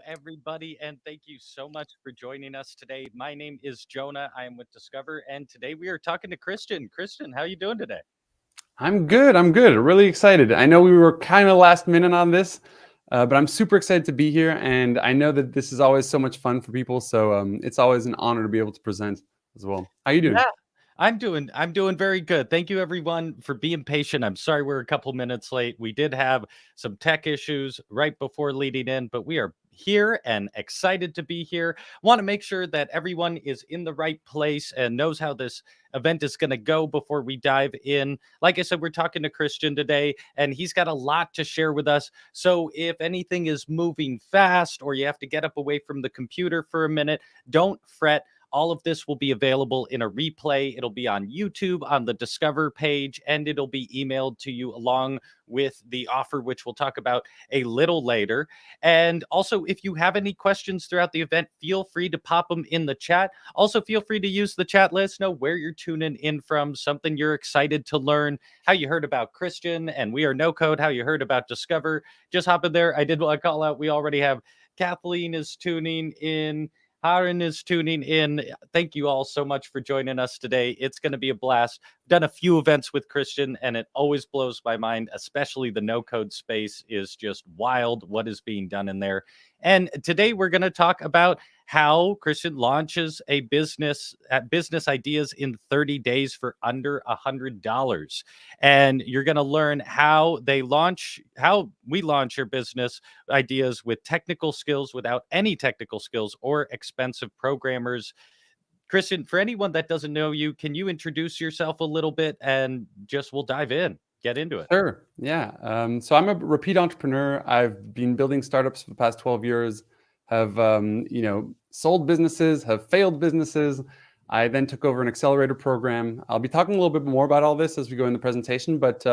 everybody, and thank you so much for joining us today. My name is Jonah. I am with Discover, and today we are talking to Christian. Christian, how you doing today? I'm good. I'm good. Really excited. I know we were kind of last minute on this, but I'm super excited to be here. And I know that this is always so much fun for people. So it's always an honor to be able to present as well. How you doing? Yeah, I'm doing very good. Thank you everyone for being patient. I'm sorry we're a couple minutes late. We did have some tech issues right before leading in, but we are here and excited to be here. Want to make sure that everyone is in the right place and knows how this event is going to go before we dive in. Like I said, we're talking to Christian today and he's got a lot to share with us. So if anything is moving fast or you have to get up away from the computer for a minute, don't fret. All of this will be available in a replay. It'll be on YouTube on the Discover page, and it'll be emailed to you along with the offer, which we'll talk about a little later. And also, if you have any questions throughout the event, feel free to pop them in the chat. Also, feel free to use the chat. Let us know where you're tuning in from, something you're excited to learn, how you heard about Christian and We Are No Code, how you heard about Discover. Just hop in there. I did want to call out, we already have Kathleen is tuning in. Haran is tuning in. Thank you all so much for joining us today. It's going to be a blast. Done a few events with Christian, and it always blows my mind, especially the no code space is just wild what is being done in there. And today we're going to talk about how Christian launches a business at business ideas in 30 days for under $100. And you're going to learn how we launch your business ideas with technical skills without any technical skills or expensive programmers. Christian, for anyone that doesn't know you, can you introduce yourself a little bit and just we'll dive in, get into it? Sure. Yeah. So I'm a repeat entrepreneur. I've been building startups for the past 12 years, have, sold businesses, have failed businesses. I then took over an accelerator program. I'll be talking a little bit more about all this as we go in the presentation, but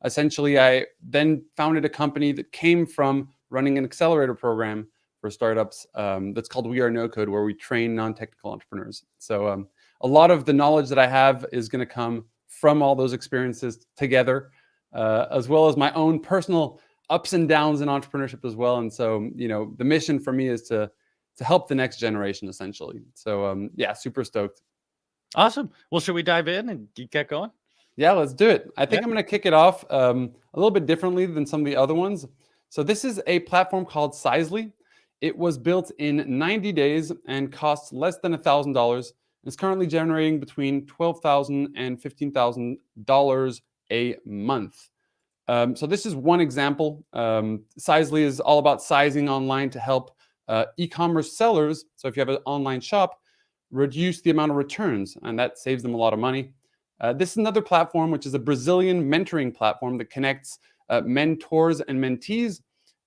essentially I then founded a company that came from running an accelerator program for startups that's called We Are No Code, where we train non-technical entrepreneurs. So a lot of the knowledge that I have is going to come from all those experiences together, as well as my own personal ups and downs in entrepreneurship as well. And so, the mission for me is to help the next generation, essentially. So, yeah, super stoked. Awesome. Well, should we dive in and get going? Yeah, let's do it. I think Yeah. I'm going to kick it off a little bit differently than some of the other ones. So this is a platform called Sizely. It was built in 90 days and costs less than $1,000. It's currently generating between $12,000 and $15,000 a month. So this is one example. Sizely is all about sizing online to help e-commerce sellers. So if you have an online shop, reduce the amount of returns, and that saves them a lot of money. This is another platform, which is a Brazilian mentoring platform that connects mentors and mentees.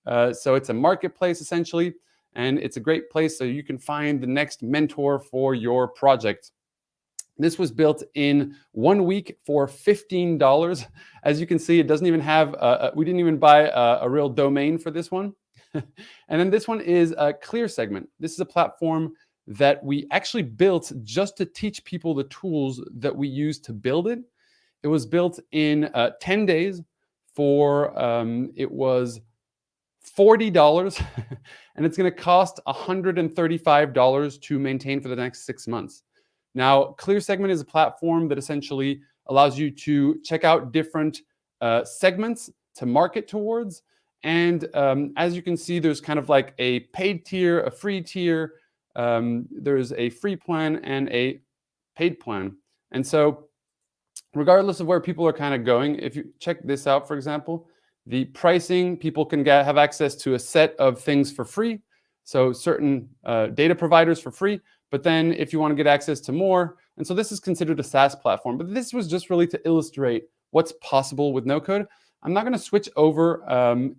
So it's a marketplace, essentially, and it's a great place so you can find the next mentor for your project. This was built in 1 week for $15. As you can see, it doesn't even have, we didn't even buy a real domain for this one. And then this one is a Clear Segment. This is a platform that we actually built just to teach people the tools that we use to build it. It was built in 10 days for, it was $40, and it's going to cost $135 to maintain for the next 6 months. Now, Clear Segment is a platform that essentially allows you to check out different segments to market towards. And as you can see, there's kind of like a paid tier, a free tier. There's a free plan and a paid plan. And so regardless of where people are kind of going, if you check this out, for example, the pricing, people can have access to a set of things for free. So certain data providers for free. But then if you want to get access to more, and so this is considered a SaaS platform, but this was just really to illustrate what's possible with no code. I'm not going to switch over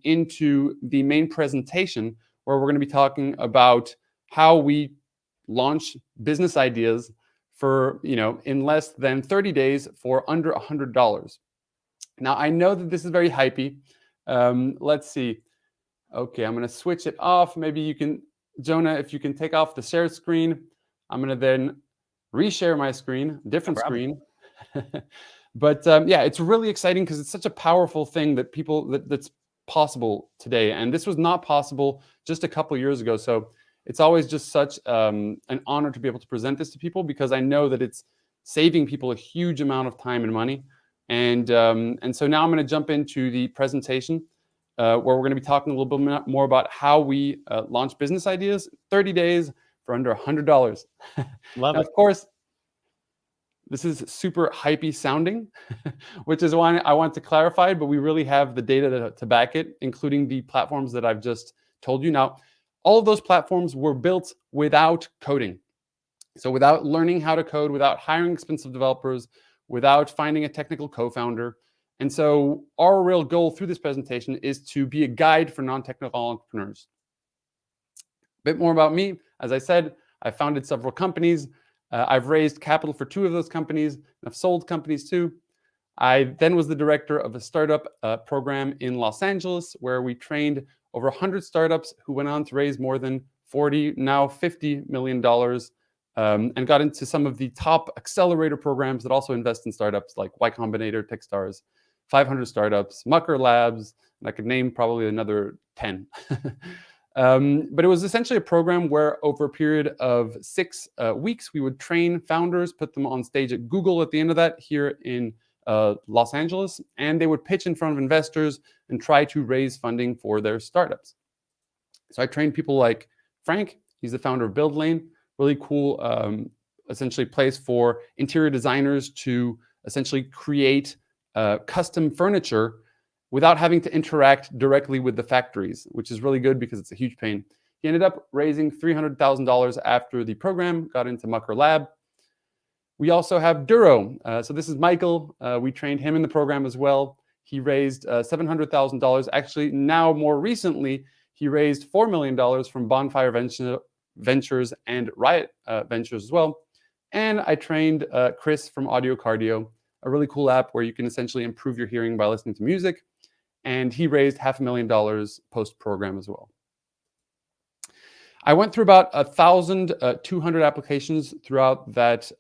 into the main presentation where we're going to be talking about how we launch business ideas for, in less than 30 days for under $100. Now, I know that this is very hypey. Let's see. Okay, I'm going to switch it off. Maybe you can, Jonah, if you can take off the share screen. I'm going to then reshare my screen, different screen. But yeah, it's really exciting because it's such a powerful thing that that's possible today. And this was not possible just a couple years ago. So it's always just such an honor to be able to present this to people, because I know that it's saving people a huge amount of time and money. And so now I'm going to jump into the presentation where we're going to be talking a little bit more about how we launch business ideas 30 days for under $100. Love now, it. of course, this is super hypey sounding, which is why I want to clarify, but we really have the data to back it, including the platforms that I've just told you. Now, all of those platforms were built without coding. So without learning how to code, without hiring expensive developers, without finding a technical co-founder. And so our real goal through this presentation is to be a guide for non-technical entrepreneurs. A bit more about me. As I said, I founded several companies. I've raised capital for 2 of those companies. And I've sold companies too. I then was the director of a startup program in Los Angeles, where we trained over 100 startups who went on to raise more than 40, now $50 million, and got into some of the top accelerator programs that also invest in startups like Y Combinator, Techstars, 500 Startups, Mucker Labs, and I could name probably another 10. But it was essentially a program where over a period of 6 weeks, we would train founders, put them on stage at Google at the end of that here in Los Angeles, and they would pitch in front of investors and try to raise funding for their startups. So I trained people like Frank. He's the founder of BuildLane, really cool, essentially place for interior designers to essentially create custom furniture without having to interact directly with the factories, which is really good because it's a huge pain. He ended up raising $300,000 after the program, got into Mucker Lab. We also have Duro. So this is Michael. We trained him in the program as well. He raised $700,000. Actually, now more recently, he raised $4 million from Bonfire Ventures and Riot Ventures as well. And I trained Chris from Audio Cardio, a really cool app where you can essentially improve your hearing by listening to music. And he raised $500,000 post-program as well. I went through about 1,200 applications throughout that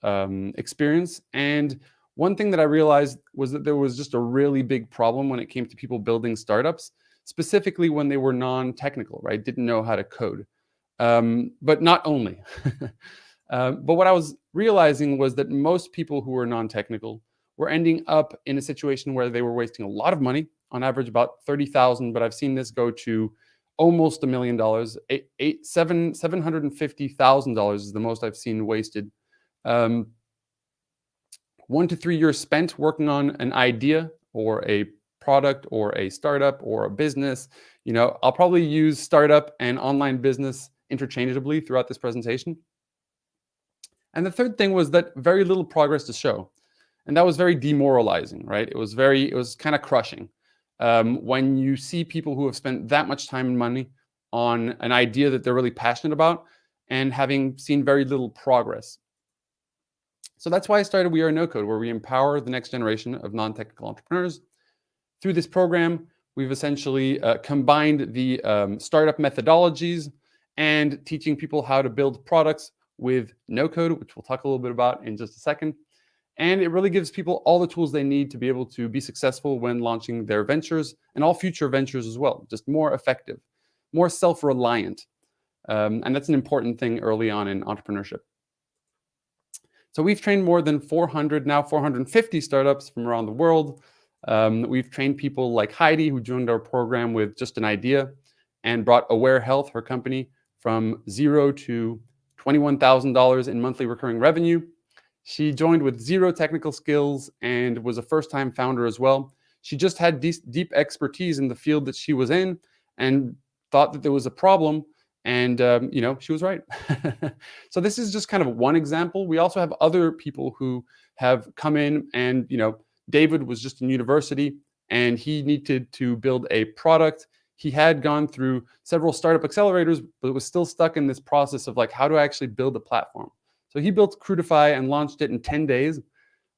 experience. And one thing that I realized was that there was just a really big problem when it came to people building startups, specifically when they were non-technical, right? Didn't know how to code. But not only. But what I was realizing was that most people who were non-technical were ending up in a situation where they were wasting a lot of money, on average about $30,000, but I've seen this go to almost $1 million. $750,000 is the most I've seen wasted. 1 to 3 years spent working on an idea or a product or a startup or a business. You know, I'll probably use startup and online business interchangeably throughout this presentation. And the third thing was that very little progress to show. And that was very demoralizing, right? It was kind of crushing. When you see people who have spent that much time and money on an idea that they're really passionate about and having seen very little progress. So that's why I started We Are NoCode, where we empower the next generation of non-technical entrepreneurs. Through this program, we've essentially combined the startup methodologies and teaching people how to build products with NoCode, which we'll talk a little bit about in just a second. And it really gives people all the tools they need to be able to be successful when launching their ventures and all future ventures as well, just more effective, more self-reliant. And that's an important thing early on in entrepreneurship. So we've trained more than 400, now 450 startups from around the world. We've trained people like Heidi, who joined our program with just an idea and brought Aware Health, her company, from $0 to $21,000 in monthly recurring revenue. She joined with 0 technical skills and was a first-time founder as well. She just had deep expertise in the field that she was in and thought that there was a problem. And, you know, she was right. So this is just kind of one example. We also have other people who have come in and, you know, David was just in university and he needed to build a product. He had gone through several startup accelerators, but was still stuck in this process of like, how do I actually build a platform? So he built Crudify and launched it in 10 days.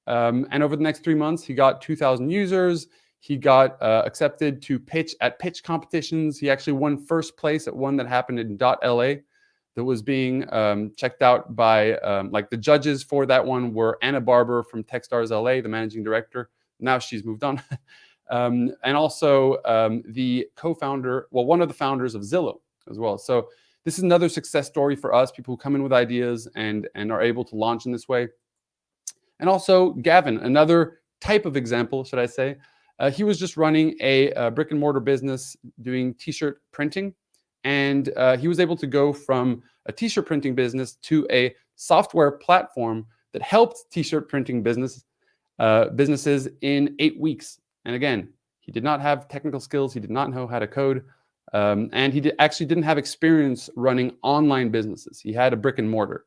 And over the next 3 months, he got 2,000 users. He got accepted to pitch at pitch competitions. He actually won first place at one that happened in .la that was being checked out by, like the judges for that one were Anna Barber from Techstars LA, the managing director. Now she's moved on. and also the co-founder, well, one of the founders of Zillow as well. So this is another success story for us, people who come in with ideas and are able to launch in this way. And also Gavin, another type of example, should I say. He was just running a brick and mortar business doing t-shirt printing. And he was able to go from a t-shirt printing business to a software platform that helped t-shirt printing businesses in 8 weeks. And again, he did not have technical skills. He did not know how to code. And he actually didn't have experience running online businesses. He had a brick and mortar.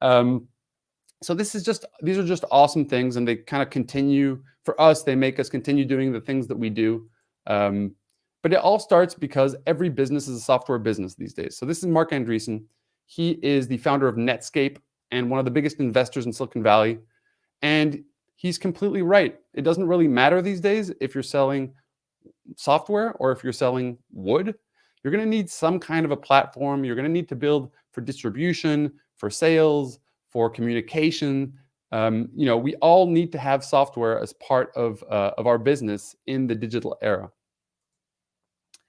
So these are just awesome things, and they kind of continue for us. They make us continue doing the things that we do. But it all starts because every business is a software business these days. So this is Mark Andreessen. He is the founder of Netscape and one of the biggest investors in Silicon Valley. And he's completely right. It doesn't really matter these days if you're selling software or if you're selling wood. You're going to need some kind of a platform. You're going to need to build for distribution, for sales, for communication. We all need to have software as part of our business in the digital era.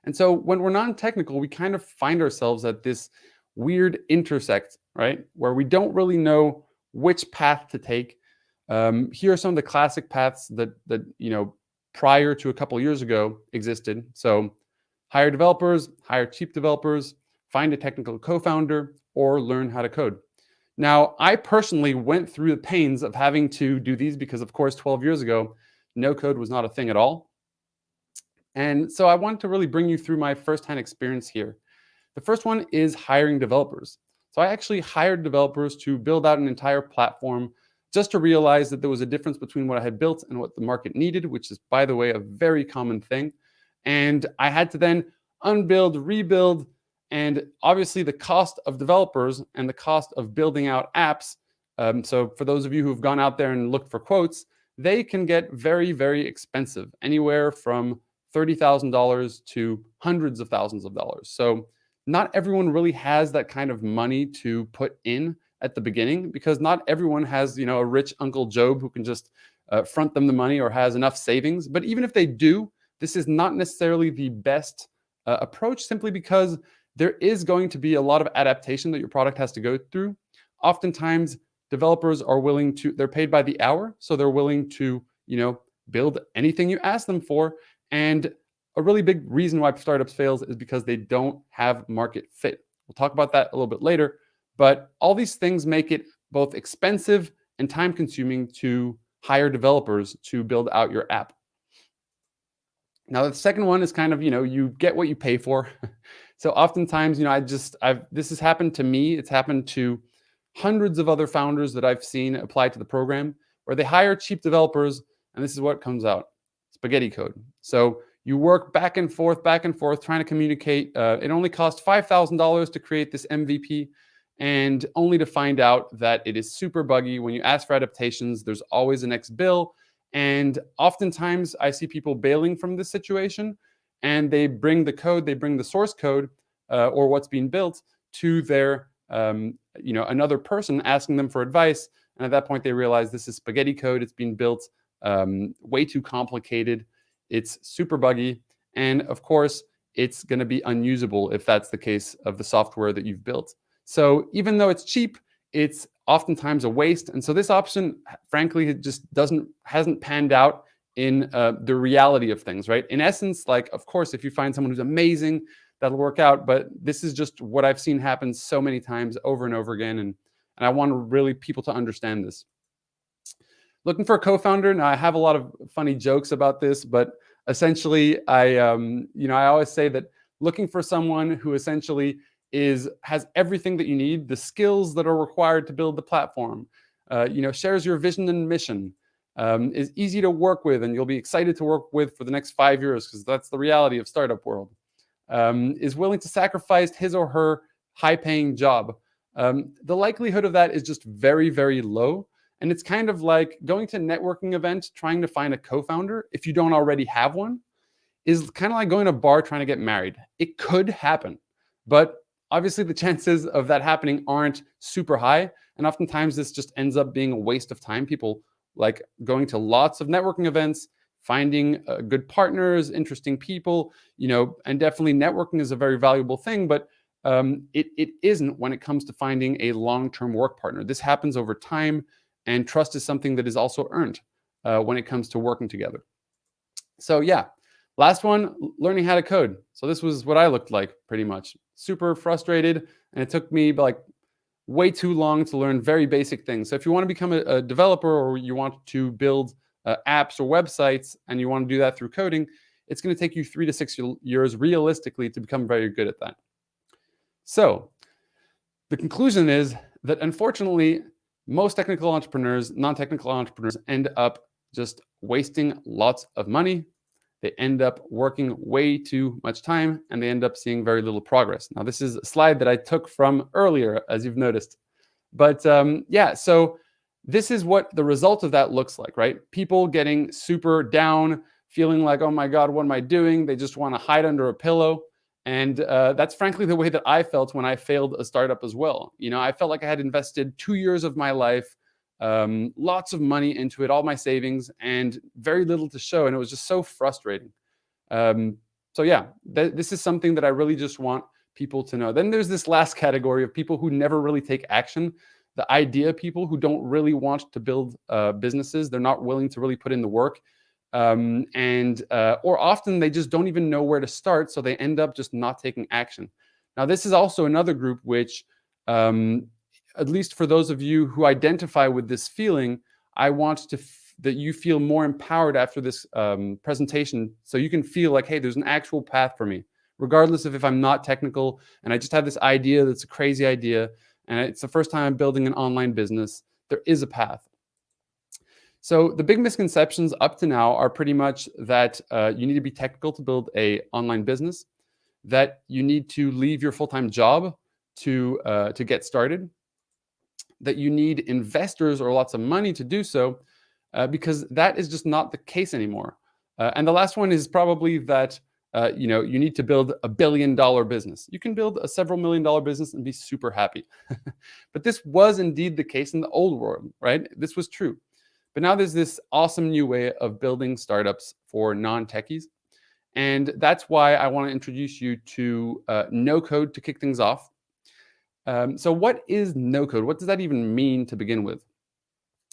And so when we're non-technical, we kind of find ourselves at this weird intersect, right? Where we don't really know which path to take. Here are some of the classic paths that prior to a couple of years ago existed. So hire developers, hire cheap developers, find a technical co-founder, or learn how to code. Now, I personally went through the pains of having to do these because, of course, 12 years ago, NoCode was not a thing at all. And so I wanted to really bring you through my firsthand experience here. The first one is hiring developers. So I actually hired developers to build out an entire platform just to realize that there was a difference between what I had built and what the market needed, which is, by the way, a very common thing. And I had to then unbuild, rebuild, and obviously the cost of developers and the cost of building out apps. So for those of you who've gone out there and looked for quotes, they can get very, very expensive, anywhere from $30,000 to hundreds of thousands of dollars. So not everyone really has that kind of money to put in at the beginning, because not everyone has, a rich Uncle Job who can just front them the money or has enough savings. But even if they do, this is not necessarily the best approach, simply because there is going to be a lot of adaptation that your product has to go through. Oftentimes, developers are willing to, they're paid by the hour, so they're willing to, build anything you ask them for. And a really big reason why startups fails is because they don't have market fit. We'll talk about that a little bit later, but all these things make it both expensive and time consuming to hire developers to build out your app. Now, the second one is kind of, you get what you pay for. So oftentimes, this has happened to me. It's happened to hundreds of other founders that I've seen apply to the program, where they hire cheap developers, and this is what comes out: spaghetti code. So you work back and forth, trying to communicate. It only cost $5,000 to create this MVP, and only to find out that it is super buggy. When you ask for adaptations, there's always a next bill. And oftentimes I see people bailing from this situation, and they bring the code, they bring the source code or what's being built to their, another person, asking them for advice. And at that point, they realize this is spaghetti code. It's being built way too complicated. It's super buggy. And of course, it's going to be unusable if that's the case of the software that you've built. So even though it's cheap, it's oftentimes a waste. And so this option, frankly, it just hasn't panned out in the reality of things, right? In essence, of course, if you find someone who's amazing, that'll work out. But this is just what I've seen happen so many times over and over again. And I want really people to understand this. Looking for a co-founder. Now, I have a lot of funny jokes about this, but essentially, I always say that looking for someone who essentially has everything that you need, the skills that are required to build the platform, shares your vision and mission, is easy to work with, and you'll be excited to work with for the next 5 years, because that's the reality of startup world, is willing to sacrifice his or her high-paying job. The likelihood of that is just very, very low. And it's kind of like going to a networking event, trying to find a co-founder, if you don't already have one, is kind of like going to a bar trying to get married. It could happen, but obviously the chances of that happening aren't super high. And oftentimes this just ends up being a waste of time. People like going to lots of networking events, finding good partners, interesting people, and definitely networking is a very valuable thing, but it isn't when it comes to finding a long-term work partner. This happens over time, and trust is something that is also earned when it comes to working together. So yeah, last one, learning how to code. So this was what I looked like pretty much. Super frustrated, and it took me like way too long to learn very basic things. So if you want to become a developer, or you want to build apps or websites, and you want to do that through coding, it's going to take you 3 to 6 years realistically to become very good at that. So the conclusion is that unfortunately, most technical entrepreneurs, non-technical entrepreneurs, end up just wasting lots of money. They end up working way too much time, and they end up seeing very little progress. Now, this is a slide that I took from earlier, as you've noticed. But yeah, so this is what the result of that looks like, right? People getting super down, feeling like, oh my God, what am I doing? They just want to hide under a pillow. And that's frankly the way that I felt when I failed a startup as well. I felt like I had invested 2 years of my life, lots of money into it, all my savings, and very little to show. And it was just so frustrating. So yeah, this is something that I really just want people to know. Then there's this last category of people who never really take action. The idea people who don't really want to build businesses. They're not willing to really put in the work. Or often they just don't even know where to start, so they end up just not taking action. Now, this is also another group which, at least for those of you who identify with this feeling, I want that you feel more empowered after this presentation, so you can feel like, hey, there's an actual path for me, regardless of if I'm not technical and I just have this idea that's a crazy idea, and it's the first time I'm building an online business. There is a path. So the big misconceptions up to now are pretty much that you need to be technical to build an online business, that you need to leave your full-time job to get started, that you need investors or lots of money to do so, because that is just not the case anymore. And the last one is probably that you need to build $1 billion business. You can build a several $1 million business and be super happy. But this was indeed the case in the old world, right? This was true. But now there's this awesome new way of building startups for non-techies. And that's why I want to introduce you to NoCode to kick things off. So what is NoCode? What does that even mean to begin with?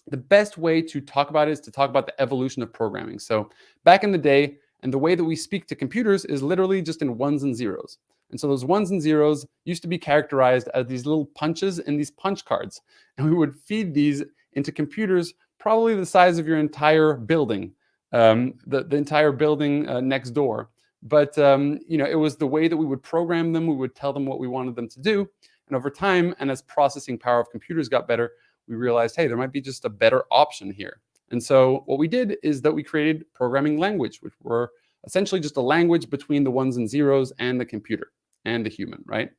The best way to talk about it is to talk about the evolution of programming. So back in the day, and the way that we speak to computers is literally just in ones and zeros. And so those ones and zeros used to be characterized as these little punches in these punch cards. And we would feed these into computers probably the size of your entire building, the entire building next door. But it was the way that we would program them. We would tell them what we wanted them to do. And over time, and as processing power of computers got better, we realized, hey, there might be just a better option here. And so what we did is that we created programming language, which were essentially just a language between the ones and zeros and the computer and the human, right?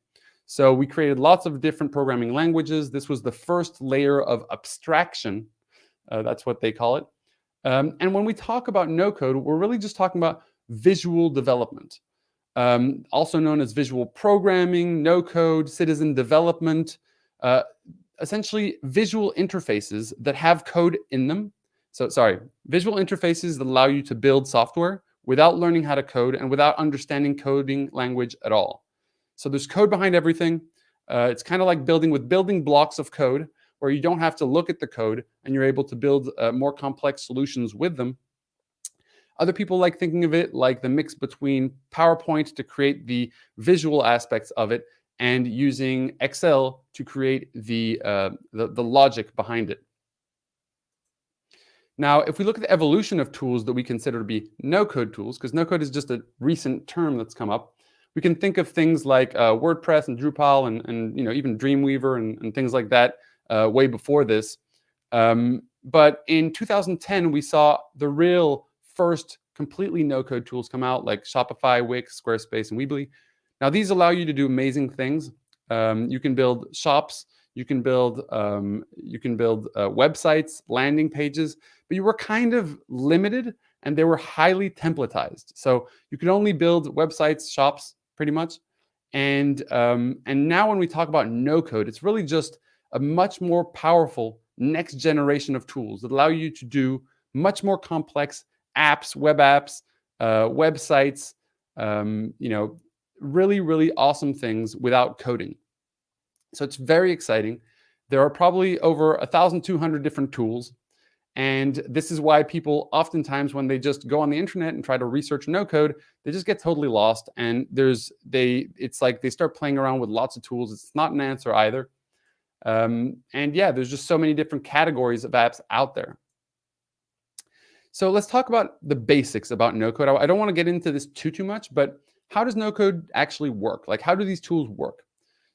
So we created lots of different programming languages. This was the first layer of abstraction. That's what they call it. And when we talk about NoCode, we're really just talking about visual development, also known as visual programming, NoCode, citizen development, essentially visual interfaces that have code in them. So visual interfaces that allow you to build software without learning how to code and without understanding coding language at all. So there's code behind everything. It's kind of like building with building blocks of code, where you don't have to look at the code and you're able to build more complex solutions with them. Other people like thinking of it like the mix between PowerPoint to create the visual aspects of it and using Excel to create the logic behind it. Now, if we look at the evolution of tools that we consider to be no-code tools, because no-code is just a recent term that's come up, we can think of things like WordPress and Drupal and even Dreamweaver and things like that way before this. But in 2010, we saw the real first completely no-code tools come out, like Shopify, Wix, Squarespace, and Weebly. Now, these allow you to do amazing things. You can build shops, you can build websites, landing pages, but you were kind of limited, and they were highly templatized. So you could only build websites, shops, pretty much. And now when we talk about no-code, it's really just a much more powerful next generation of tools that allow you to do much more complex apps, web apps, websites, really, really awesome things without coding. So it's very exciting. There are probably over 1,200 different tools. And this is why people oftentimes, when they just go on the internet and try to research no code, they just get totally lost. And it's like they start playing around with lots of tools. It's not an answer either. And yeah, there's just so many different categories of apps out there. So let's talk about the basics about no code. I don't want to get into this too much, but how does no code actually work? Like, how do these tools work?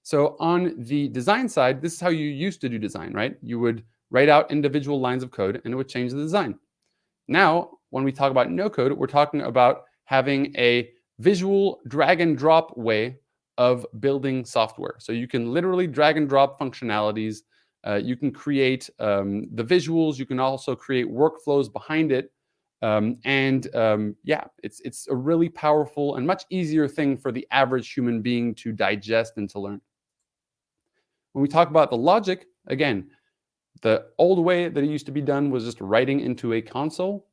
So on the design side, this is how you used to do design, right? You would write out individual lines of code and it would change the design. Now, when we talk about no code, we're talking about having a visual drag and drop way of building software. So you can literally drag and drop functionalities. You can create the visuals. You can also create workflows behind it. Yeah, it's a really powerful and much easier thing for the average human being to digest and to learn. When we talk about the logic, again, the old way that it used to be done was just writing into a console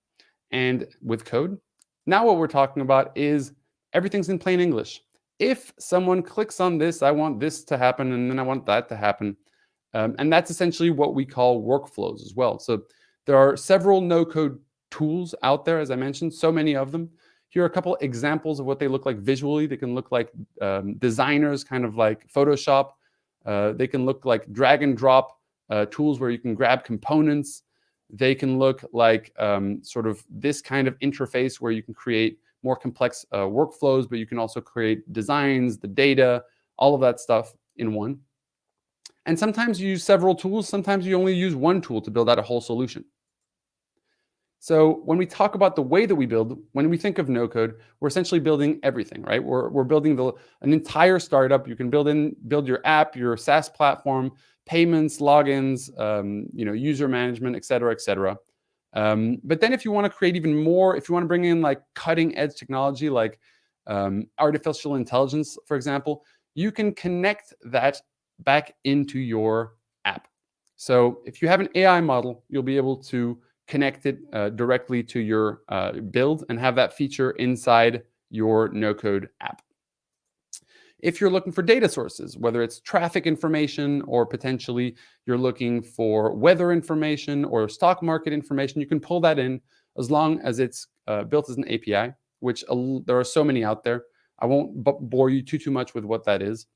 and with code. Now what we're talking about is everything's in plain English. If someone clicks on this, I want this to happen, and then I want that to happen. And that's essentially what we call workflows as well. So there are several no-code tools out there, as I mentioned, so many of them. Here are a couple examples of what they look like visually. They can look like designers, kind of like Photoshop. They can look like drag and drop tools where you can grab components. They can look like sort of this kind of interface where you can create more complex workflows, but you can also create designs, the data, all of that stuff in one. And sometimes you use several tools. Sometimes you only use one tool to build out a whole solution. So when we talk about the way that we build, when we think of no code, we're essentially building everything, right? We're building an entire startup. You can build your app, your SaaS platform, payments, logins, user management, et cetera, et cetera. But then if you want to create even more, if you want to bring in like cutting edge technology, like artificial intelligence, for example, you can connect that back into your app. So if you have an AI model, you'll be able to connect it directly to your build and have that feature inside your no-code app. If you're looking for data sources, whether it's traffic information or potentially you're looking for weather information or stock market information, you can pull that in as long as it's built as an API, which there are so many out there. I won't bore you too much with what that is.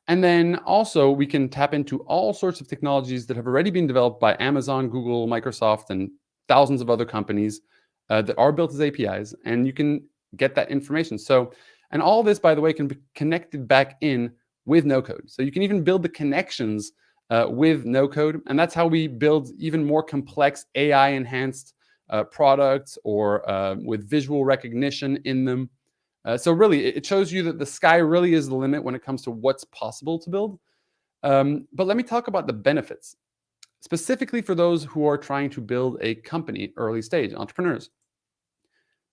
And then also we can tap into all sorts of technologies that have already been developed by Amazon, Google, Microsoft, and thousands of other companies that are built as APIs, and you can get that information. And all this, by the way, can be connected back in with no code. So you can even build the connections with no code, and that's how we build even more complex AI-enhanced products or with visual recognition in them. So really, it shows you that the sky really is the limit when it comes to what's possible to build. But let me talk about the benefits, specifically for those who are trying to build a company, early stage entrepreneurs.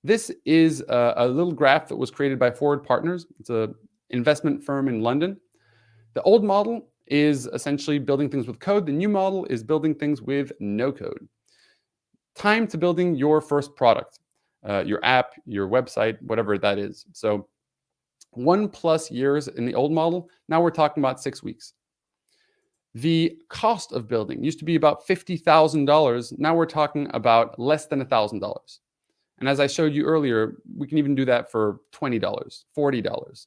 This is a little graph that was created by Forward Partners. It's an investment firm in London. The old model is essentially building things with code. The new model is building things with no code. Time to building your first product. Your app, your website, whatever that is. So 1+ years in the old model. Now we're talking about 6 weeks. The cost of building used to be about $50,000. Now we're talking about less than $1,000. And as I showed you earlier, we can even do that for $20, $40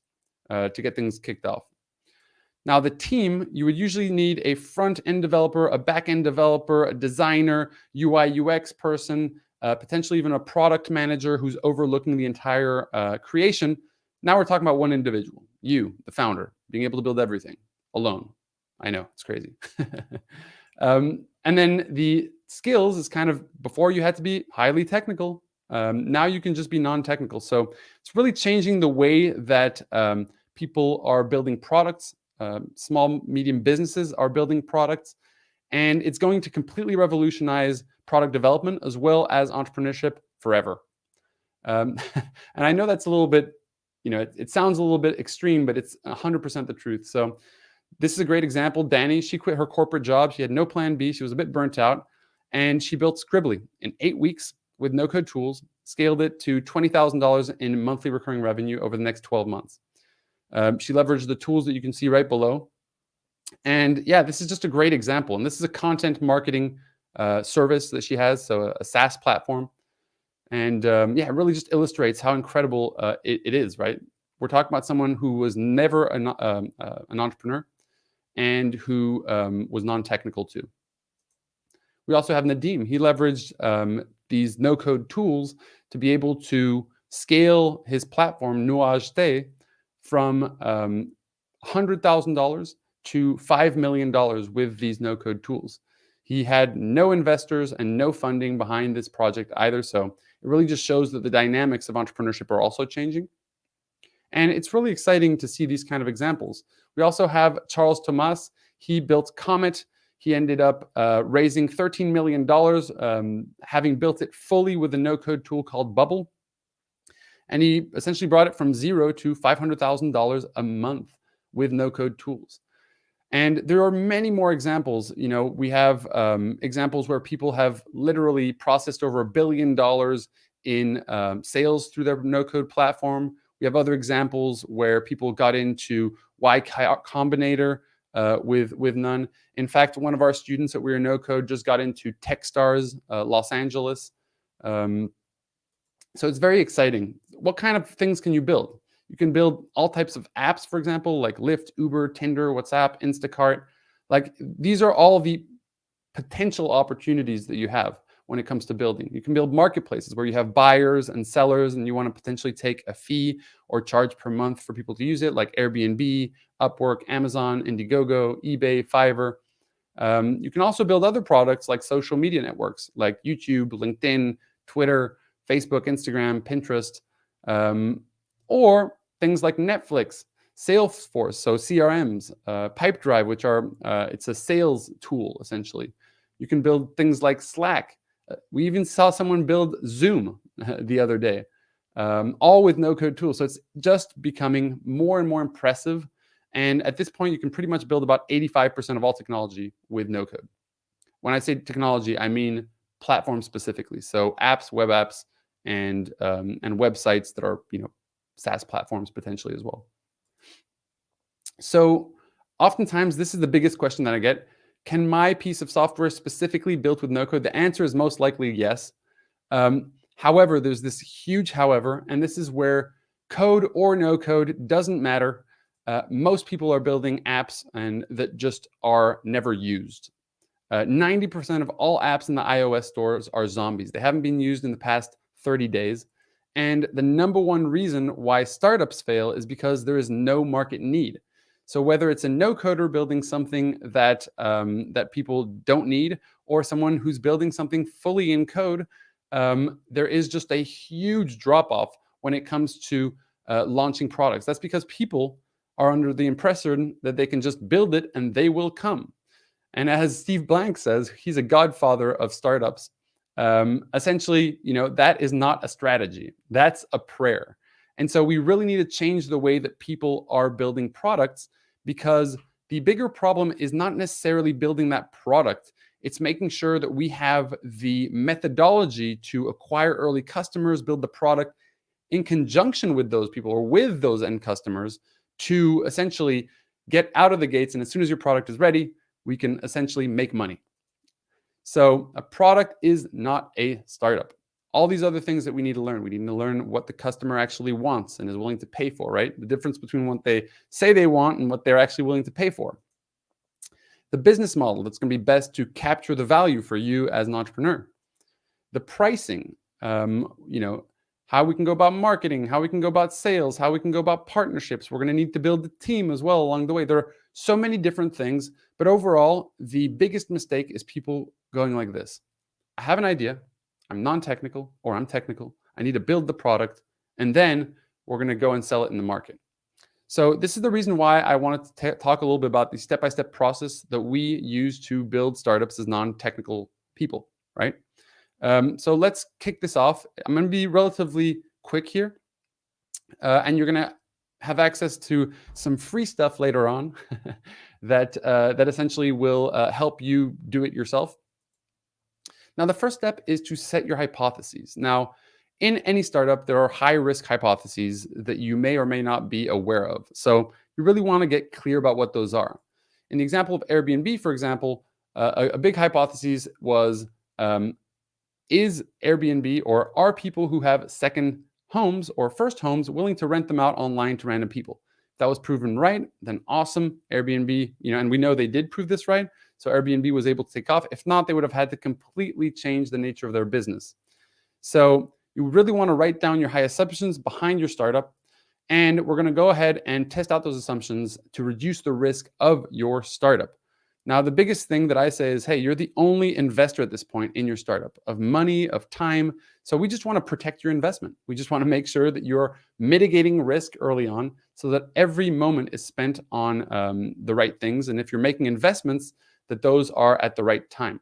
to get things kicked off. Now the team, you would usually need a front-end developer, a back-end developer, a designer, UI, UX person, potentially even a product manager who's overlooking the entire creation. Now we're talking about one individual, you, the founder, being able to build everything alone. I know, it's crazy. And then the skills is kind of, before you had to be highly technical. Now you can just be non-technical. So it's really changing the way that people are building products. Small, medium businesses are building products. And it's going to completely revolutionize product development as well as entrepreneurship forever. And I know that's a little bit, it sounds a little bit extreme, but it's 100% the truth. So this is a great example. Danny, she quit her corporate job. She had no plan B. She was a bit burnt out. And she built Scribbly in 8 weeks with no-code tools, scaled it to $20,000 in monthly recurring revenue over the next 12 months. She leveraged the tools that you can see right below. And yeah, this is just a great example. And this is a content marketing service that she has, so a SaaS platform. And yeah, it really just illustrates how incredible it is, right? We're talking about someone who was never an entrepreneur and who was non-technical too. We also have Nadim. He leveraged these no-code tools to be able to scale his platform, Nuage, from $100,000 to $5 million with these no-code tools. He had no investors and no funding behind this project either. So it really just shows that the dynamics of entrepreneurship are also changing. And it's really exciting to see these kind of examples. We also have Charles Thomas. He built Comet. He ended up raising $13 million, having built it fully with a no-code tool called Bubble. And he essentially brought it from zero to $500,000 a month with no-code tools. And there are many more examples. You know, we have examples where people have literally processed over $1 billion in sales through their no-code platform. We have other examples where people got into Y Combinator with none. In fact, one of our students at We Are No Code just got into Techstars Los Angeles. So it's very exciting. What kind of things can you build? You can build all types of apps, for example, like Lyft, Uber, Tinder, WhatsApp, Instacart. Like these are all the potential opportunities that you have when it comes to building. You can build marketplaces where you have buyers and sellers and you want to potentially take a fee or charge per month for people to use it, like Airbnb, Upwork, Amazon, Indiegogo, eBay, Fiverr. You can also build other products like social media networks like YouTube, LinkedIn, Twitter, Facebook, Instagram, Pinterest, or things like Netflix, Salesforce, so CRMs, Pipedrive, which are, it's a sales tool, essentially. You can build things like Slack. We even saw someone build Zoom the other day, all with no-code tools. So it's just becoming more and more impressive. And at this point, you can pretty much build about 85% of all technology with no-code. When I say technology, I mean platform specifically. So apps, web apps, and websites that are, you know, SaaS platforms potentially as well. So oftentimes, this is the biggest question that I get. Can my piece of software specifically built with no code? The answer is most likely yes. However, there's this huge however, and this is where code or no code doesn't matter. Most people are building apps and that just are never used. 90% of all apps in the iOS stores are zombies. They haven't been used in the past 30 days. And the number one reason why startups fail is because there is no market need. So whether it's a no-coder building something that that people don't need, or someone who's building something fully in code, there is just a huge drop-off when it comes to launching products. That's because people are under the impression that they can just build it and they will come. And as Steve Blank says, he's a godfather of startups. Essentially, you know, that is not a strategy. That's a prayer. And so we really need to change the way that people are building products, because the bigger problem is not necessarily building that product. It's making sure that we have the methodology to acquire early customers, build the product in conjunction with those people or with those end customers to essentially get out of the gates. And as soon as your product is ready, we can essentially make money. So a product is not a startup. All these other things that we need to learn. We need to learn what the customer actually wants and is willing to pay for, right? The difference between what they say they want and what they're actually willing to pay for. The business model that's going to be best to capture the value for you as an entrepreneur. The pricing, you know, how we can go about marketing, how we can go about sales, how we can go about partnerships. We're going to need to build a team as well along the way. There are so many different things, but overall, the biggest mistake is people going like this. I have an idea. I'm non-technical or I'm technical. I need to build the product, and then we're going to go and sell it in the market. So this is the reason why I wanted to talk a little bit about the step-by-step process that we use to build startups as non-technical people, right? So let's kick this off. I'm going to be relatively quick here, and you're going to have access to some free stuff later on that essentially will help you do it yourself. Now, the first step is to set your hypotheses. Now, in any startup, there are high-risk hypotheses that you may or may not be aware of. So you really want to get clear about what those are. In the example of Airbnb, for example, a big hypothesis was, is Airbnb, or are people who have second homes or first homes willing to rent them out online to random people? If that was proven right, then awesome. Airbnb, and we know they did prove this right. So Airbnb was able to take off. If not, they would have had to completely change the nature of their business. So you really want to write down your high assumptions behind your startup. And we're going to go ahead and test out those assumptions to reduce the risk of your startup. Now, the biggest thing that I say is, hey, you're the only investor at this point in your startup of money, of time. So we just want to protect your investment. We just want to make sure that you're mitigating risk early on so that every moment is spent on the right things. And if you're making investments, that those are at the right time.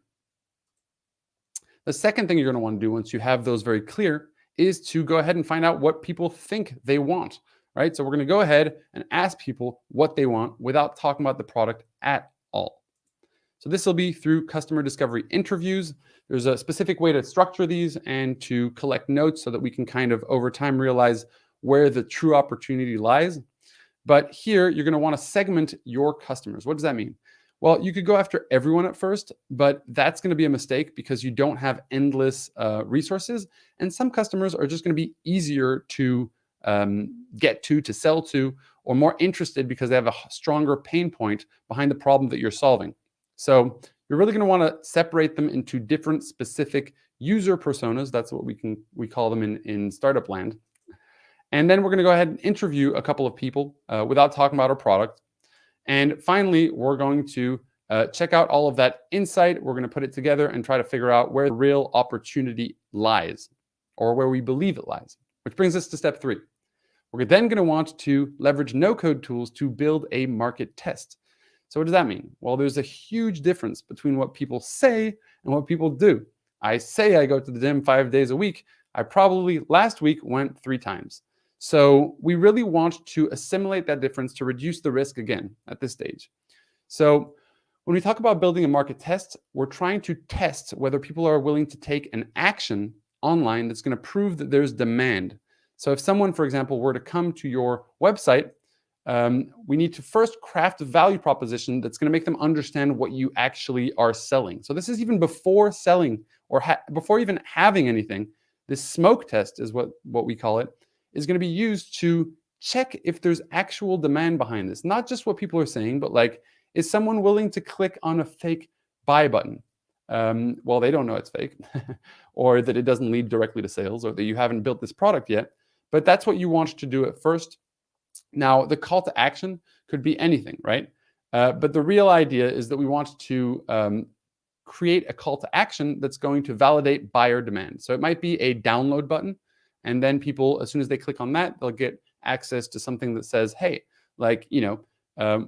The second thing you're going to want to do once you have those very clear is to go ahead and find out what people think they want, right? So we're going to go ahead and ask people what they want without talking about the product at all. So this will be through customer discovery interviews. There's a specific way to structure these and to collect notes so that we can kind of over time realize where the true opportunity lies. But here you're going to want to segment your customers. What does that mean? Well, you could go after everyone at first, but that's going to be a mistake because you don't have endless resources. And some customers are just going to be easier to get to sell to, or more interested because they have a stronger pain point behind the problem that you're solving. So you're really going to want to separate them into different specific user personas. That's what we call them in startup land. And then we're going to go ahead and interview a couple of people without talking about our product. And finally, we're going to check out all of that insight. We're going to put it together and try to figure out where the real opportunity lies, or where we believe it lies, which brings us to step 3. We're then going to want to leverage no-code tools to build a market test. So what does that mean? Well, there's a huge difference between what people say and what people do. I say I go to the gym 5 days a week. I probably last week went 3 times. So we really want to assimilate that difference to reduce the risk again at this stage. So when we talk about building a market test, we're trying to test whether people are willing to take an action online that's going to prove that there's demand. So if someone, for example, were to come to your website, we need to first craft a value proposition that's going to make them understand what you actually are selling. So this is even before selling or before even having anything. This smoke test is what we call it, is going to be used to check if there's actual demand behind this. Not just what people are saying, but like, is someone willing to click on a fake buy button? Well, they don't know it's fake, or that it doesn't lead directly to sales, or that you haven't built this product yet. But that's what you want to do at first. Now, the call to action could be anything, right? But the real idea is that we want to create a call to action that's going to validate buyer demand. So it might be a download button. And then people, as soon as they click on that, they'll get access to something that says, hey, like,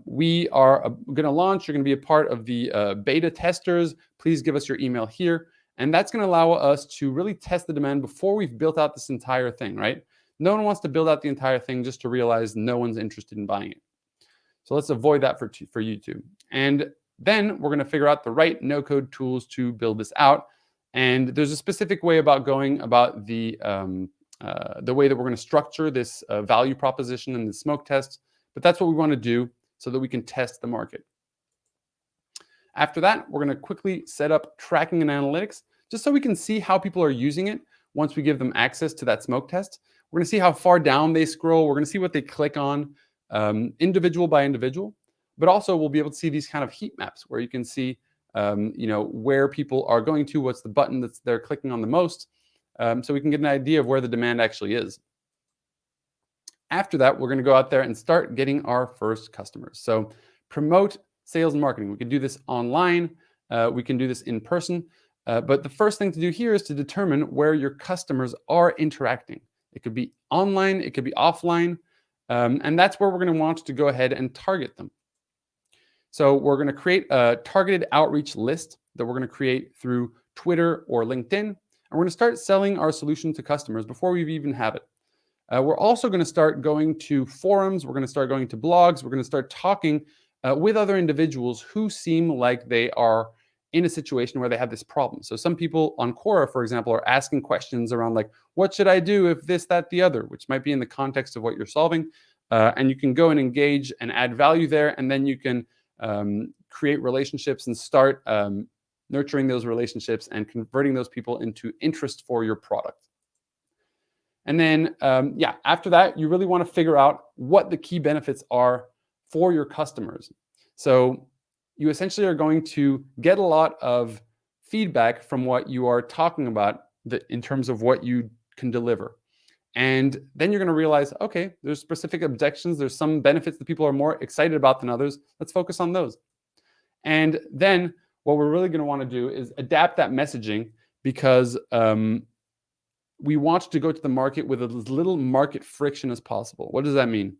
we are going to launch. You're going to be a part of the beta testers. Please give us your email here. And that's going to allow us to really test the demand before we've built out this entire thing, right? No one wants to build out the entire thing just to realize no one's interested in buying it. So let's avoid that for YouTube. And then we're going to figure out the right no-code tools to build this out. And there's a specific way about going about the way that we're going to structure this value proposition and the smoke test. But that's what we want to do so that we can test the market. After that, we're going to quickly set up tracking and analytics just so we can see how people are using it once we give them access to that smoke test. We're going to see how far down they scroll. We're going to see what they click on individual by individual. But also, we'll be able to see these kind of heat maps where you can see where people are going to, what's the button that they're clicking on the most, so we can get an idea of where the demand actually is. After that, we're going to go out there and start getting our first customers. So promote sales and marketing. We can do this online. We can do this in person. But the first thing to do here is to determine where your customers are interacting. It could be online. It could be offline. And that's where we're going to want to go ahead and target them. So we're going to create a targeted outreach list that we're going to create through Twitter or LinkedIn. And we're going to start selling our solution to customers before we even have it. We're also going to start going to forums. We're going to start going to blogs. We're going to start talking with other individuals who seem like they are in a situation where they have this problem. So some people on Quora, for example, are asking questions around like, what should I do if this, that, the other, which might be in the context of what you're solving. And you can go and engage and add value there. And then you can create relationships and start nurturing those relationships and converting those people into interest for your product. And then, after that, you really want to figure out what the key benefits are for your customers. So you essentially are going to get a lot of feedback from what you are talking about in terms of what you can deliver. And then you're going to realize, okay, there's specific objections. There's some benefits that people are more excited about than others. Let's focus on those. And then what we're really going to want to do is adapt that messaging, because we want to go to the market with as little market friction as possible. What does that mean?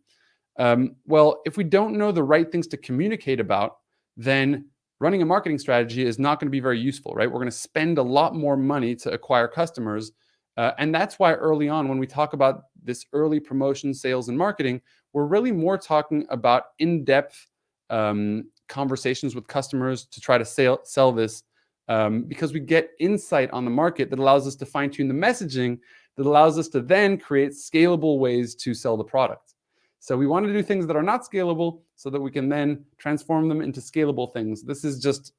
Well, if we don't know the right things to communicate about, then running a marketing strategy is not going to be very useful, right? We're going to spend a lot more money to acquire customers. And that's why early on, when we talk about this early promotion, sales, and marketing, we're really more talking about in-depth conversations with customers to try to sell this, because we get insight on the market that allows us to fine-tune the messaging, that allows us to then create scalable ways to sell the product. So we want to do things that are not scalable so that we can then transform them into scalable things. This is just,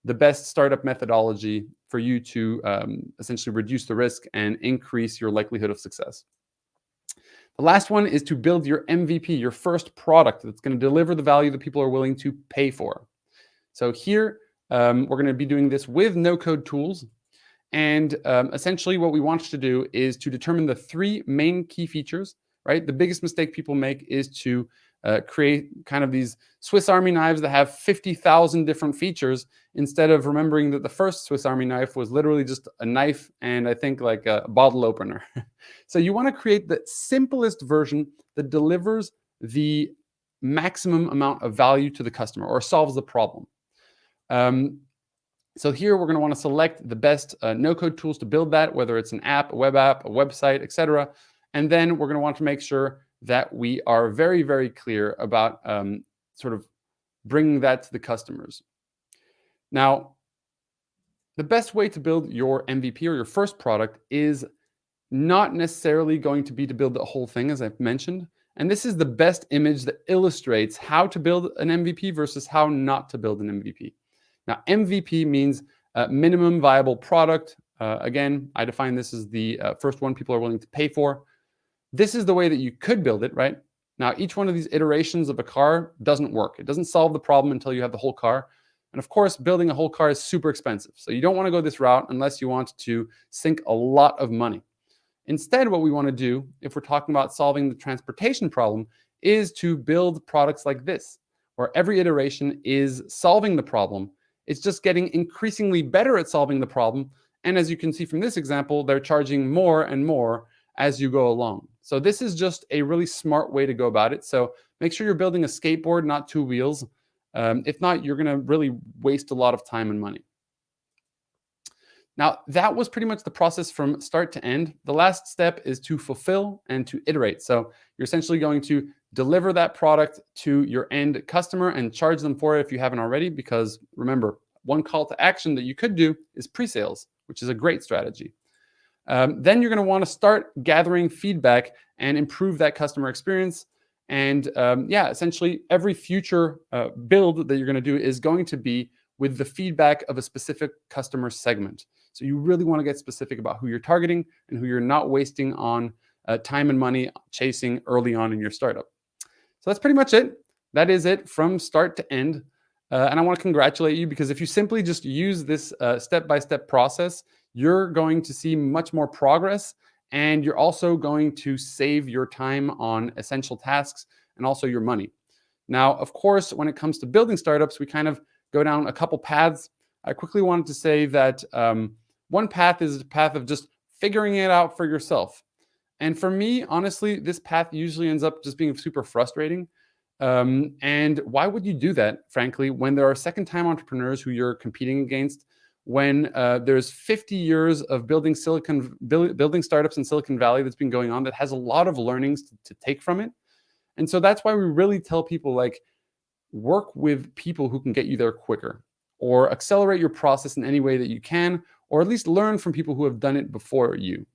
the best startup methodology for you to essentially reduce the risk and increase your likelihood of success. The last one is to build your MVP, your first product that's going to deliver the value that people are willing to pay for. So here, we're going to be doing this with no-code tools. And essentially what we want to do is to determine the 3 main key features, right? The biggest mistake people make is to create kind of these Swiss Army knives that have 50,000 different features, instead of remembering that the first Swiss Army knife was literally just a knife and I think like a bottle opener. So you want to create the simplest version that delivers the maximum amount of value to the customer or solves the problem. So here we're going to want to select the best no-code tools to build that, whether it's an app, a web app, a website, etc. And then we're going to want to make sure that we are very, very clear about sort of bringing that to the customers. Now, the best way to build your MVP or your first product is not necessarily going to be to build the whole thing, as I've mentioned. And this is the best image that illustrates how to build an MVP versus how not to build an MVP. Now, MVP means minimum viable product. Again, I define this as the first one people are willing to pay for. This is the way that you could build it, right? Now, each one of these iterations of a car doesn't work. It doesn't solve the problem until you have the whole car. And of course, building a whole car is super expensive. So you don't want to go this route unless you want to sink a lot of money. Instead, what we want to do, if we're talking about solving the transportation problem, is to build products like this, where every iteration is solving the problem. It's just getting increasingly better at solving the problem. And as you can see from this example, they're charging more and more as you go along. So this is just a really smart way to go about it. So make sure you're building a skateboard, not 2 wheels. If not, you're going to really waste a lot of time and money. Now, that was pretty much the process from start to end. The last step is to fulfill and to iterate. So you're essentially going to deliver that product to your end customer and charge them for it if you haven't already, because remember, one call to action that you could do is pre-sales, which is a great strategy. Then you're going to want to start gathering feedback and improve that customer experience. And essentially every future build that you're going to do is going to be with the feedback of a specific customer segment. So you really want to get specific about who you're targeting and who you're not wasting on time and money chasing early on in your startup. So that's pretty much it. That is it from start to end. And I want to congratulate you, because if you simply just use this step-by-step process, you're going to see much more progress, and you're also going to save your time on essential tasks and also your money. Now, of course, when it comes to building startups, we kind of go down a couple paths. I quickly wanted to say that one path is a path of just figuring it out for yourself. And for me, honestly, this path usually ends up just being super frustrating. And why would you do that, frankly, when there are second-time entrepreneurs who you're competing against, when there's 50 years of building startups in Silicon Valley that's been going on that has a lot of learnings to take from it. And so that's why we really tell people, like, work with people who can get you there quicker. or accelerate your process in any way that you can, or at least learn from people who have done it before you.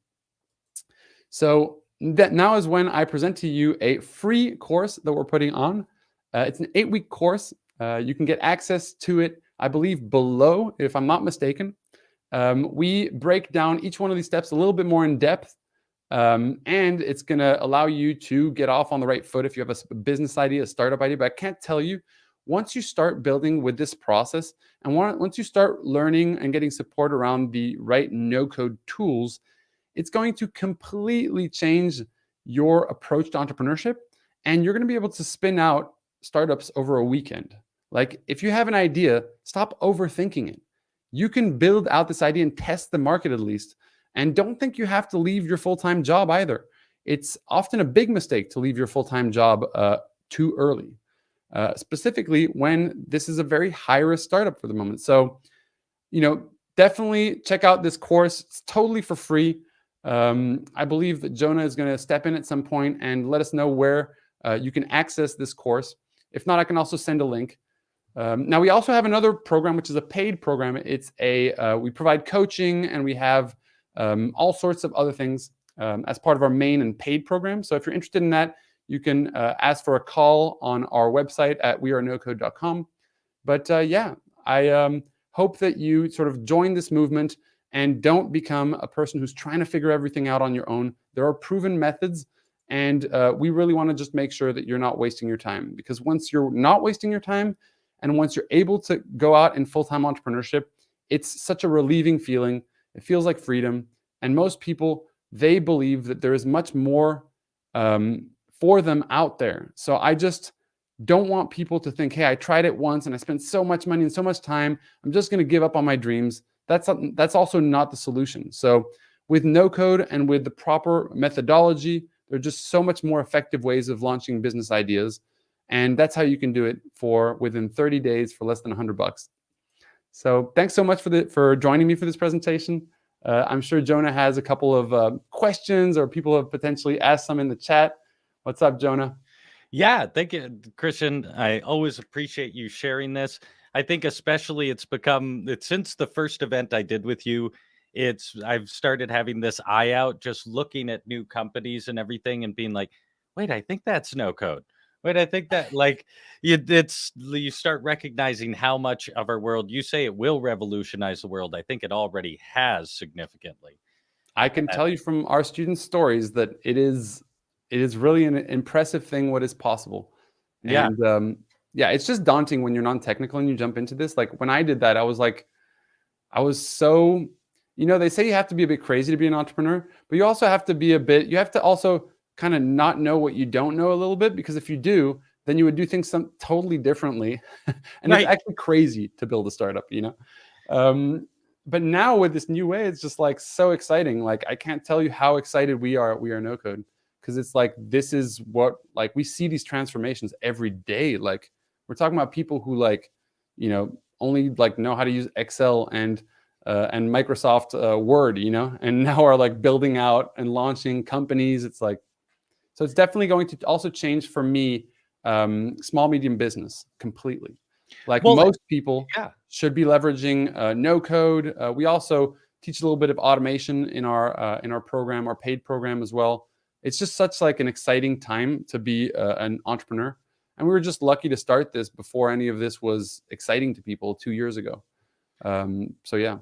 So that now is when I present to you a free course that we're putting on. It's an 8-week course. You can get access to it, I believe, below, if I'm not mistaken. We break down each one of these steps a little bit more in depth. And it's going to allow you to get off on the right foot if you have a business idea, a startup idea. But I can't tell you, once you start building with this process, and once you start learning and getting support around the right no-code tools, it's going to completely change your approach to entrepreneurship. And you're going to be able to spin out startups over a weekend. Like, if you have an idea, stop overthinking it. You can build out this idea and test the market at least. And don't think you have to leave your full-time job either. It's often a big mistake to leave your full-time job too early, specifically when this is a very high-risk startup for the moment. So, definitely check out this course. It's totally for free. I believe that Jonah is going to step in at some point and let us know where you can access this course. If not, I can also send a link. Now, we also have another program, which is a paid program. It's we provide coaching, and we have all sorts of other things as part of our main and paid program. So if you're interested in that, you can ask for a call on our website at wearenocode.com. But I hope that you sort of join this movement and don't become a person who's trying to figure everything out on your own. There are proven methods, and we really want to just make sure that you're not wasting your time. Because once you're not wasting your time, and once you're able to go out in full-time entrepreneurship, it's such a relieving feeling. It feels like freedom. And most people, they believe that there is much more for them out there. So I just don't want people to think, hey, I tried it once and I spent so much money and so much time, I'm just going to give up on my dreams. That's also not the solution. So with NoCode and with the proper methodology, there are just so much more effective ways of launching business ideas. And that's how you can do it within 30 days for less than $100. So thanks so much for joining me for this presentation. I'm sure Jonah has a couple of questions, or people have potentially asked some in the chat. What's up, Jonah? Yeah, thank you, Christian. I always appreciate you sharing this. I think especially it's since the first event I did with you, I've started having this eye out, just looking at new companies and everything and being like, wait, I think that's no code. Wait, I think that you start recognizing how much of our world, you say it will revolutionize the world. I think it already has significantly. I can tell you from our students' stories that it is really an impressive thing what is possible. Yeah. And it's just daunting when you're non-technical and you jump into this. Like when I did that, I was so, they say you have to be a bit crazy to be an entrepreneur, but you also have to you have to also kind of not know what you don't know a little bit, because if you do, then you would do things totally differently. And It's actually crazy to build a startup, But now with this new way, it's just like so exciting. Like I can't tell you how excited we are NoCode, because it's like, this is what, like, we see these transformations every day. Like we're talking about people who only know how to use Excel and Microsoft Word, and now are like building out and launching companies. It's like, so it's definitely going to also change for me, small, medium business completely. Like most people should be leveraging no code. We also teach a little bit of automation in our program, our paid program as well. It's just such like an exciting time to be an entrepreneur. And we were just lucky to start this before any of this was exciting to people 2 years ago. So yeah.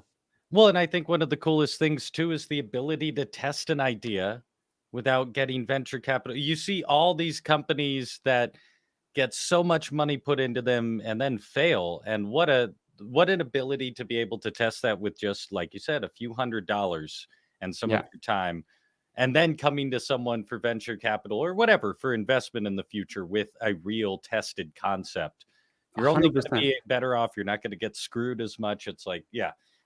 Well, and I think one of the coolest things too is the ability to test an idea without getting venture capital. You see all these companies that get so much money put into them and then fail. And what an ability to be able to test that with just, like you said, a few $100s and some of your time, and then coming to someone for venture capital or whatever for investment in the future with a real tested concept. You're only going to be better off. You're not going to get screwed as much. It's like,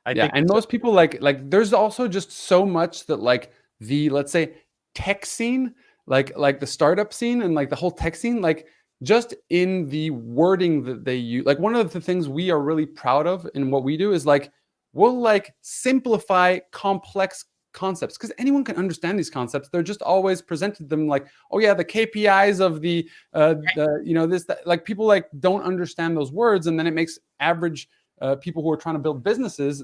I think and most people like there's also just so much that like the, let's say, tech scene, like the startup scene and like the whole tech scene, like just in the wording that they use. Like one of the things we are really proud of in what we do is like, we'll like simplify complex concepts, because anyone can understand these concepts. They're just always presented them like, oh yeah, the KPIs of the this, that. Like people like don't understand those words, and then it makes average people who are trying to build businesses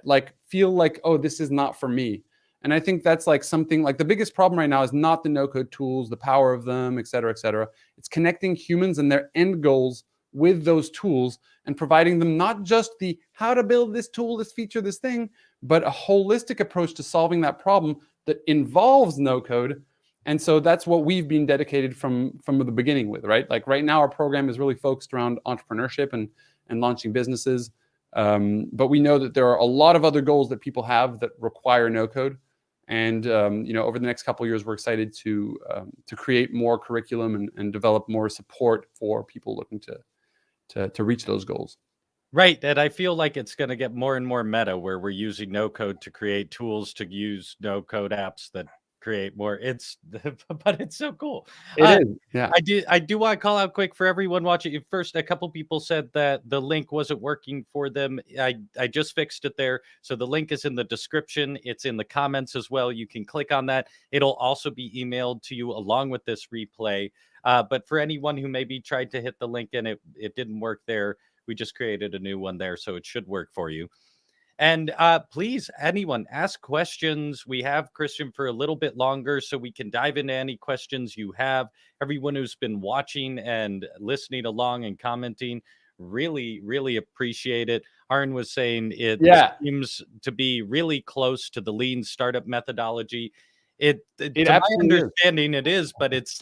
like feel like, oh, this is not for me. And I think that's like something like the biggest problem right now is not the no-code tools, the power of them, et cetera, et cetera. It's connecting humans and their end goals with those tools and providing them not just the how to build this tool, this feature, this thing, but a holistic approach to solving that problem that involves no code. And so that's what we've been dedicated from the beginning with, right? Like right now, our program is really focused around entrepreneurship and launching businesses. But we know that there are a lot of other goals that people have that require no code. And over the next couple of years, we're excited to create more curriculum and develop more support for people looking to reach those goals. Right. And I feel like it's going to get more and more meta where we're using no code to create tools to use no code apps that create more. But it's so cool. It is. Yeah. I do want to call out quick for everyone watching. First, a couple people said that the link wasn't working for them. I just fixed it there. So the link is in the description. It's in the comments as well. You can click on that. It'll also be emailed to you along with this replay. But for anyone who maybe tried to hit the link and it didn't work there, we just created a new one there, so it should work for you. And please, anyone, ask questions. We have Christian for a little bit longer, so we can dive into any questions you have. Everyone who's been watching and listening along and commenting, really, really appreciate it. Arn was saying it seems to be really close to the lean startup methodology. To my understanding, it is, but it's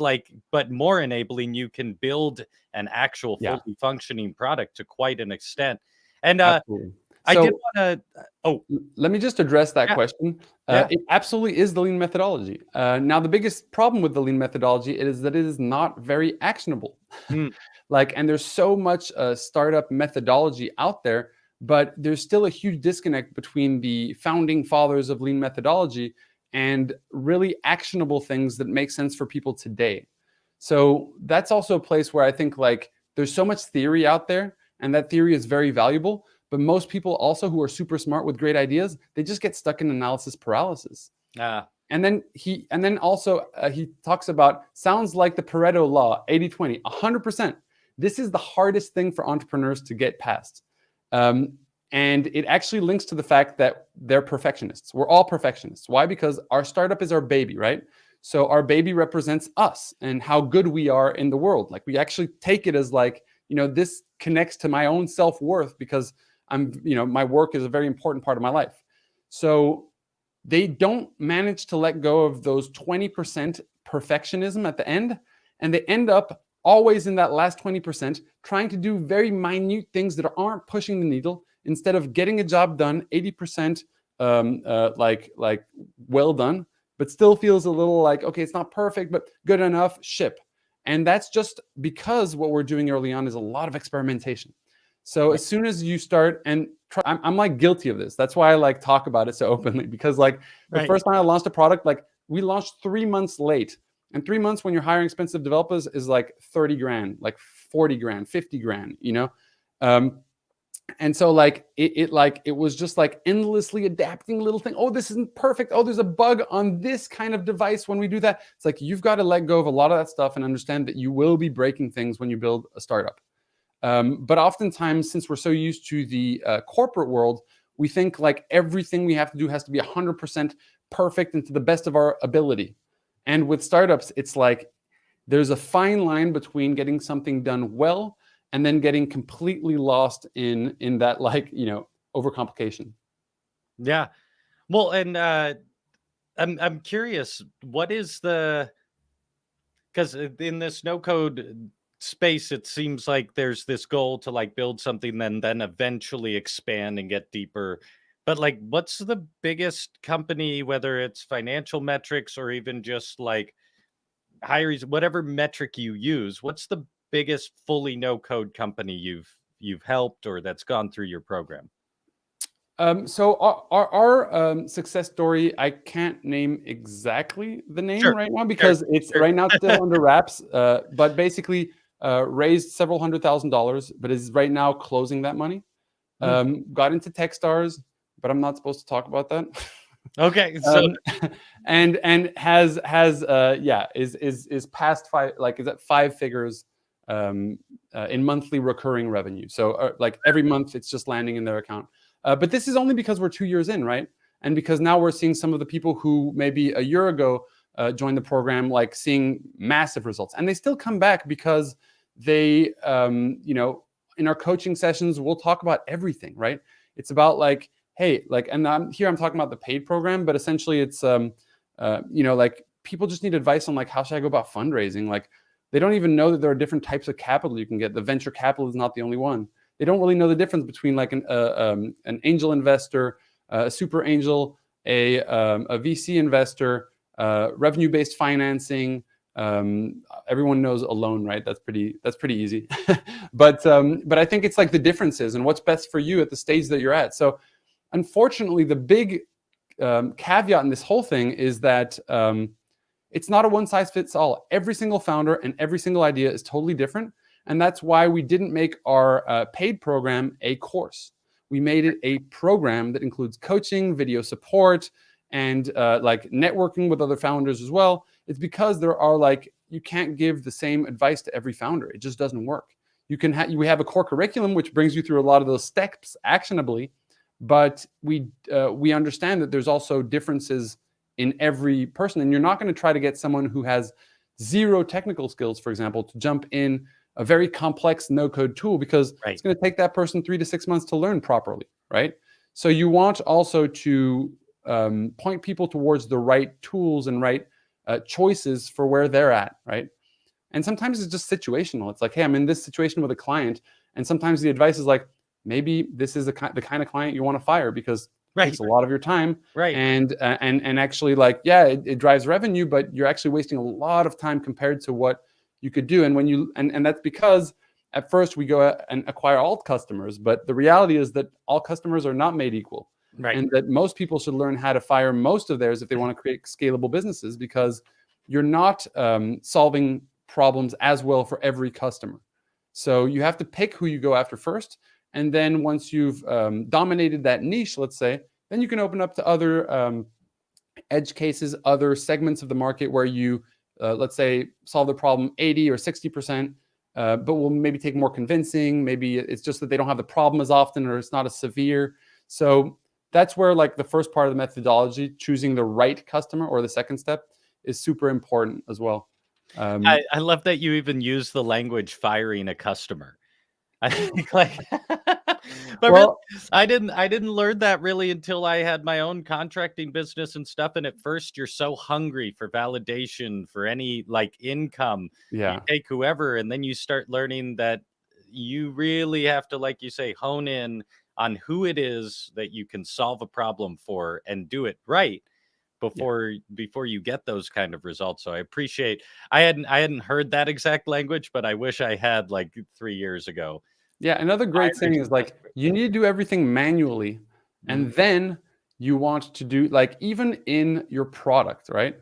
but more enabling. You can build an actual fully functioning product to quite an extent. And I did want to. Let me just address that question. It absolutely is the lean methodology. Now, the biggest problem with the lean methodology is that it is not very actionable. And there's so much startup methodology out there, but there's still a huge disconnect between the founding fathers of lean methodology and really actionable things that make sense for people today. So that's also a place where I think there's so much theory out there, and that theory is very valuable. But most people also who are super smart with great ideas, they just get stuck in analysis paralysis. And then he talks about, sounds like the Pareto law, 80-20, 100%. This is the hardest thing for entrepreneurs to get past. And it actually links to the fact that they're perfectionists. We're all perfectionists. Why? Because our startup is our baby, right? So our baby represents us and how good we are in the world. We actually take it as this connects to my own self-worth because my work is a very important part of my life. So they don't manage to let go of those 20% perfectionism at the end. And they end up always in that last 20% trying to do very minute things that aren't pushing the needle, instead of getting a job done 80% well done, but still feels a little okay, it's not perfect, but good enough, ship. And that's just because what we're doing early on is a lot of experimentation. So as soon as you start and try, I'm guilty of this. That's why I talk about it so openly, because the first time I launched a product, we launched 3 months late. And 3 months when you're hiring expensive developers is 30 grand, 40 grand, 50 grand, And so it was just endlessly adapting little thing. Oh, this isn't perfect. Oh, there's a bug on this kind of device when we do that. It's you've got to let go of a lot of that stuff and understand that you will be breaking things when you build a startup. But oftentimes, since we're so used to the corporate world, we think everything we have to do has to be 100% perfect and to the best of our ability. And with startups, it's there's a fine line between getting something done well and then getting completely lost in that overcomplication. Yeah. Well, and I'm curious, what is because in this no code space, it seems like there's this goal to build something then eventually expand and get deeper. But what's the biggest company, whether it's financial metrics or even just hires, whatever metric you use, what's the biggest fully no code company you've helped or that's gone through your program? So our success story, I can't name exactly the name right now because it's right now still under wraps. But basically raised several $100,000, but is right now closing that money. Got into Techstars, but I'm not supposed to talk about that. Okay. So and is past five, is at 5 figures in monthly recurring revenue. So like every month it's just landing in their account. But this is only because we're 2 years in, right? And because now we're seeing some of the people who maybe a year ago joined the program, like seeing massive results. And they still come back because they, in our coaching sessions, we'll talk about everything, right? It's about like, hey, like, and I'm talking about the paid program, but essentially it's, like people just need advice on like, how should I go about fundraising? Like, they don't even know that there are different types of capital you can get. The venture capital is not the only one. They don't really know the difference between like an angel investor, a super angel, a VC investor, revenue-based financing. Everyone knows a loan, right? That's pretty easy. But I think it's like the differences and what's best for you at the stage that you're at. So unfortunately, the big caveat in this whole thing is that it's not a one size fits all. Every single founder and every single idea is totally different. And that's why we didn't make our paid program a course. We made it a program that includes coaching, video support, and like networking with other founders as well. It's because there are like, you can't give the same advice to every founder. It just doesn't work. We have a core curriculum, which brings you through a lot of those steps actionably, but we understand that there's also differences in every person. And you're not going to try to get someone who has zero technical skills, for example, to jump in a very complex no-code tool, because it's going to take that person 3 to 6 months to learn properly, right? So you want also to point people towards the right tools and right choices for where they're at, right? And sometimes it's just situational. It's like, hey, I'm in this situation with a client, and sometimes the advice is like, maybe this is the kind of client you want to fire because it takes a lot of your time, and actually, like, yeah, it drives revenue, but you're actually wasting a lot of time compared to what you could do. And when you and that's because at first we go and acquire all customers, but the reality is that all customers are not made equal, and that most people should learn how to fire most of theirs if they want to create scalable businesses, because you're not solving problems as well for every customer. So you have to pick who you go after first. And then once you've dominated that niche, let's say, then you can open up to other edge cases, other segments of the market where you, let's say, solve the problem 80 or 60%, but will maybe take more convincing. Maybe it's just that they don't have the problem as often, or it's not as severe. So that's where like the first part of the methodology, choosing the right customer, or the second step, is super important as well. I love that you even use the language firing a customer. I think like, but well, really, I didn't learn that really until I had my own contracting business and stuff. And at first, you're so hungry for validation, for any like income. You take whoever, and then you start learning that you really have to, like you say, hone in on who it is that you can solve a problem for and do it right before you get those kind of results. So I appreciate, I hadn't heard that exact language, but I wish I had like 3 years ago. Yeah, another great thing is like, you need to do everything manually, and then you want to do, like, even in your product, right?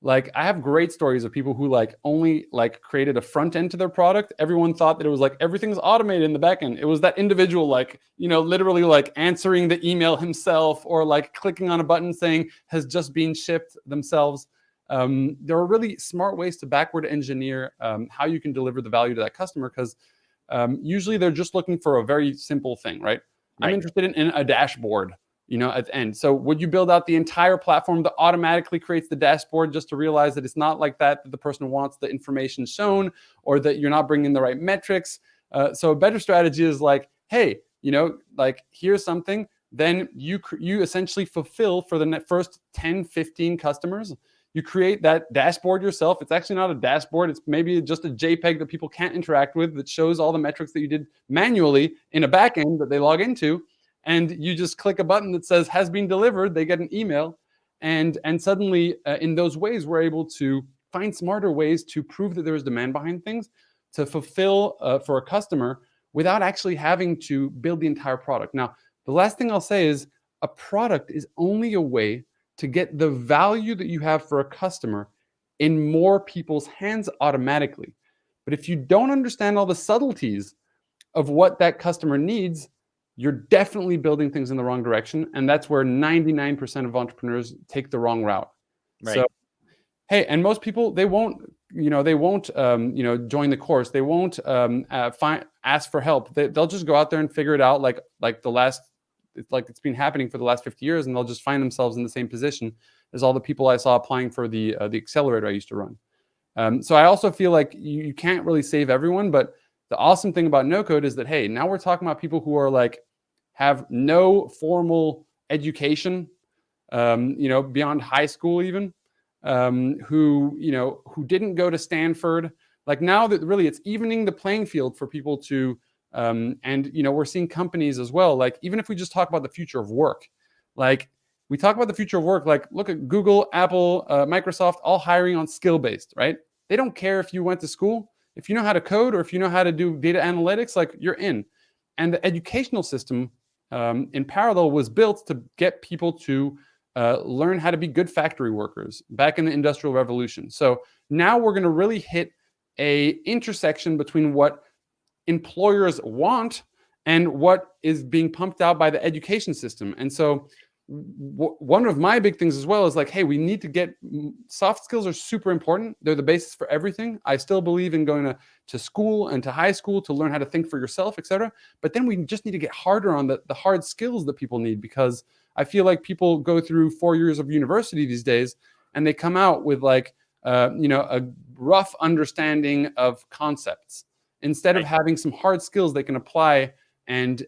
Like, I have great stories of people who like only like created a front end to their product. Everyone thought that it was like everything's automated in the back end. It was that individual, like, literally like answering the email himself, or like clicking on a button saying has just been shipped themselves. There are really smart ways to backward engineer how you can deliver the value to that customer, because usually they're just looking for a very simple thing, right? I'm interested in a dashboard, at the end. So would you build out the entire platform that automatically creates the dashboard, just to realize that it's not like that the person wants the information shown, or that you're not bringing the right metrics? So a better strategy is like, hey, like, here's something. Then you essentially fulfill for the first 10, 15 customers. You create that dashboard yourself. It's actually not a dashboard. It's maybe just a JPEG that people can't interact with, that shows all the metrics that you did manually in a backend that they log into. And you just click a button that says has been delivered. They get an email. And suddenly, in those ways, we're able to find smarter ways to prove that there is demand behind things, to fulfill for a customer without actually having to build the entire product. Now, the last thing I'll say is, a product is only a way to get the value that you have for a customer in more people's hands automatically. But if you don't understand all the subtleties of what that customer needs, you're definitely building things in the wrong direction. And that's where 99% of entrepreneurs take the wrong route. So, hey, and most people, they won't they won't join the course. They won't ask for help. They'll just go out there and figure it out like it's been happening for the last 50 years, and they'll just find themselves in the same position as all the people I saw applying for the accelerator I used to run. So I also feel like you can't really save everyone, but the awesome thing about NoCode is that, hey, now we're talking about people who are like have no formal education, beyond high school even, who didn't go to Stanford. Like now that really it's evening the playing field for people to, and we're seeing companies as well. Like even if we just talk about the future of work, like we talk about the future of work, like look at Google, Apple, Microsoft, all hiring on skill-based, right? They don't care if you went to school. If you know how to code or if you know how to do data analytics, like you're in. And the educational system in parallel was built to get people to learn how to be good factory workers back in the Industrial Revolution. So now we're going to really hit a intersection between what employers want and what is being pumped out by the education system. And so one of my big things as well is like, hey, we need to get soft skills are super important. They're the basis for everything. I still believe in going to school and to high school to learn how to think for yourself, etc. But then we just need to get harder on the hard skills that people need, because I feel like people go through 4 years of university these days and they come out with like, a rough understanding of concepts instead of having some hard skills they can apply and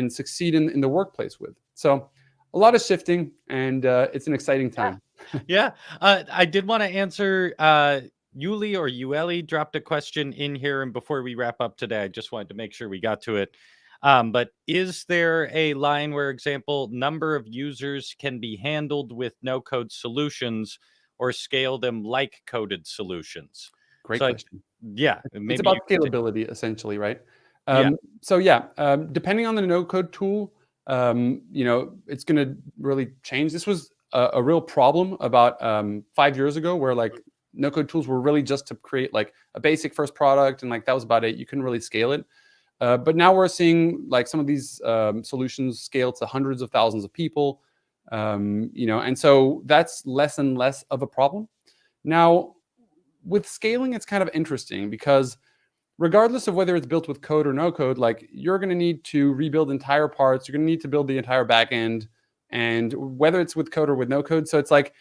succeed in the workplace with. So a lot of shifting, and it's an exciting time. Yeah. I did want to answer Yuli or Ueli dropped a question in here, and before we wrap up today, I just wanted to make sure we got to it. But is there a line where, example, number of users can be handled with no-code solutions or scale them like coded solutions? Great question. Yeah. It's about scalability, essentially, right? Yeah. So depending on the no-code tool, it's going to really change. This was a real problem about 5 years ago, where like no-code tools were really just to create like a basic first product, and like that was about it. You couldn't really scale it. But now we're seeing like some of these solutions scale to hundreds of thousands of people, and so that's less and less of a problem. Now, with scaling, it's kind of interesting because regardless of whether it's built with code or no code, like you're going to need to rebuild entire parts. You're going to need to build the entire backend, and whether it's with code or with no code. So it's like,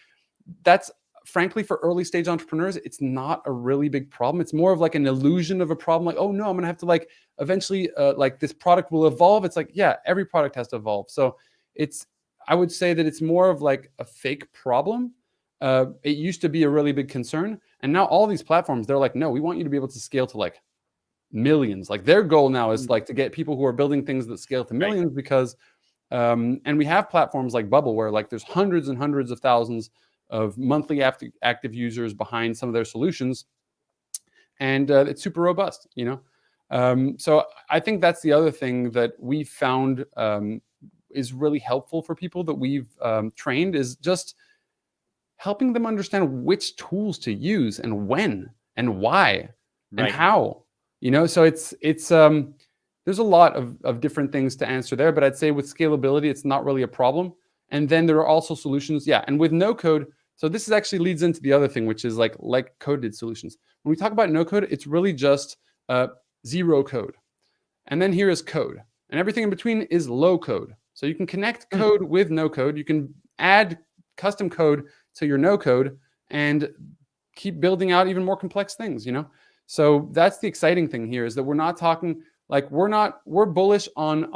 that's frankly, for early stage entrepreneurs, it's not a really big problem. It's more of like an illusion of a problem. Like, oh no, I'm going to have to like eventually like this product will evolve. It's like, yeah, every product has to evolve. So I would say that it's more of like a fake problem. It used to be a really big concern. And now all these platforms, they're like, no, we want you to be able to scale to like millions. Like their goal now is like to get people who are building things that scale to millions, because and we have platforms like Bubble where like there's hundreds and hundreds of thousands of monthly active users behind some of their solutions, and it's super robust, so I think that's the other thing that we found is really helpful for people that we've trained, is just helping them understand which tools to use and when and why and how. So it's there's a lot of different things to answer there, but I'd say with scalability, it's not really a problem. And then there are also solutions, and with no code. So this actually leads into the oted thing, which is like coded solutions. When we talk about no code, it's really just zero code, and then here is code, and everything in between is low code. So you can connect code with no code. You can add custom code to your no code and keep building out even more complex things. So that's the exciting thing here, is that we're not talking like we're bullish on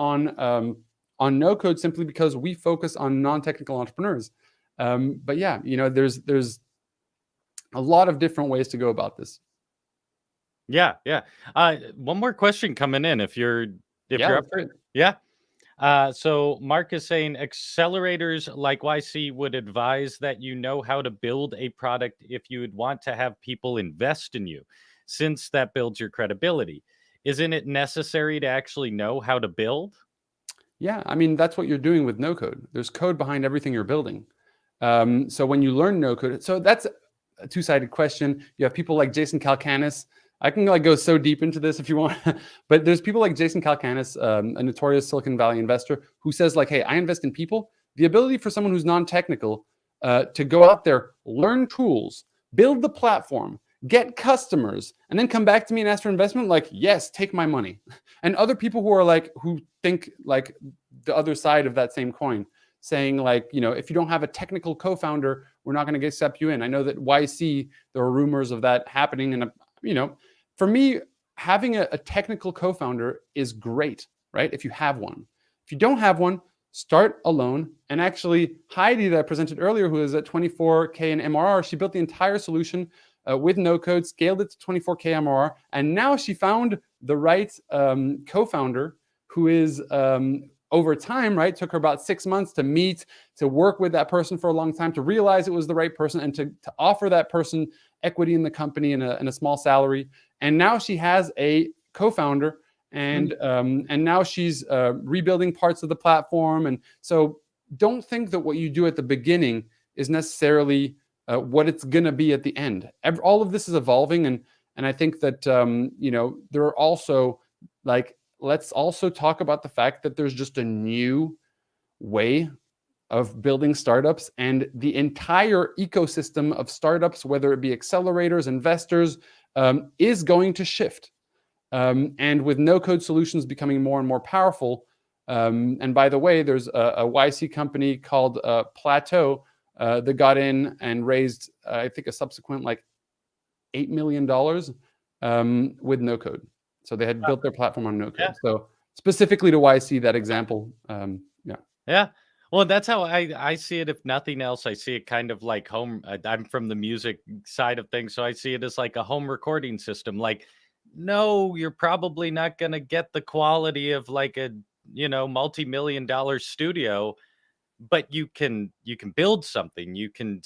no code simply because we focus on non-technical entrepreneurs. But yeah, there's a lot of different ways to go about this. Yeah. One more question coming in, if you're up for it. Yeah. So Mark is saying accelerators like YC would advise that you know how to build a product if you would want to have people invest in you, since that builds your credibility. Isn't it necessary to actually know how to build? Yeah, I mean, that's what you're doing with no code. There's code behind everything you're building. So when you learn no code, so that's a two-sided question. You have people like Jason Calacanis. I can like go so deep into this if you want, but there's people like Jason Calacanis, a notorious Silicon Valley investor, who says like, hey, I invest in people. The ability for someone who's non-technical to go out there, learn tools, build the platform, get customers, and then come back to me and ask for investment, like, yes, take my money. And other people who are like, who think like the other side of that same coin, saying like, if you don't have a technical co-founder, we're not going to accept you in. I know that YC, there are rumors of that happening. And, for me, having a technical co-founder is great, right? If you have one. If you don't have one, start alone. And actually, Heidi that I presented earlier, who is at 24K in MRR, she built the entire solution with NoCode, scaled it to 24K MRR, and now she found the right co-founder who is over time, right? Took her about 6 months to meet, to work with that person for a long time, to realize it was the right person, and to offer that person equity in the company and a small salary. And now she has a co-founder, and now she's rebuilding parts of the platform. And so don't think that what you do at the beginning is necessarily what it's going to be at the end. All of this is evolving. And I think that, there are also like, let's also talk about the fact that there's just a new way of building startups, and the entire ecosystem of startups, whether it be accelerators, investors, is going to shift. And with no-code solutions becoming more and more powerful, and by the way, there's a YC company called Plateau that got in and raised, I think, a subsequent like $8 million with no-code. So they had built their platform on no-code. Yeah. So specifically to YC, that example, Yeah. Well, that's how I see it. If nothing else, I see it kind of like home. I'm from the music side of things, so I see it as like a home recording system. Like, no, you're probably not going to get the quality of like a, multi-million-dollar studio, but you can build something. You can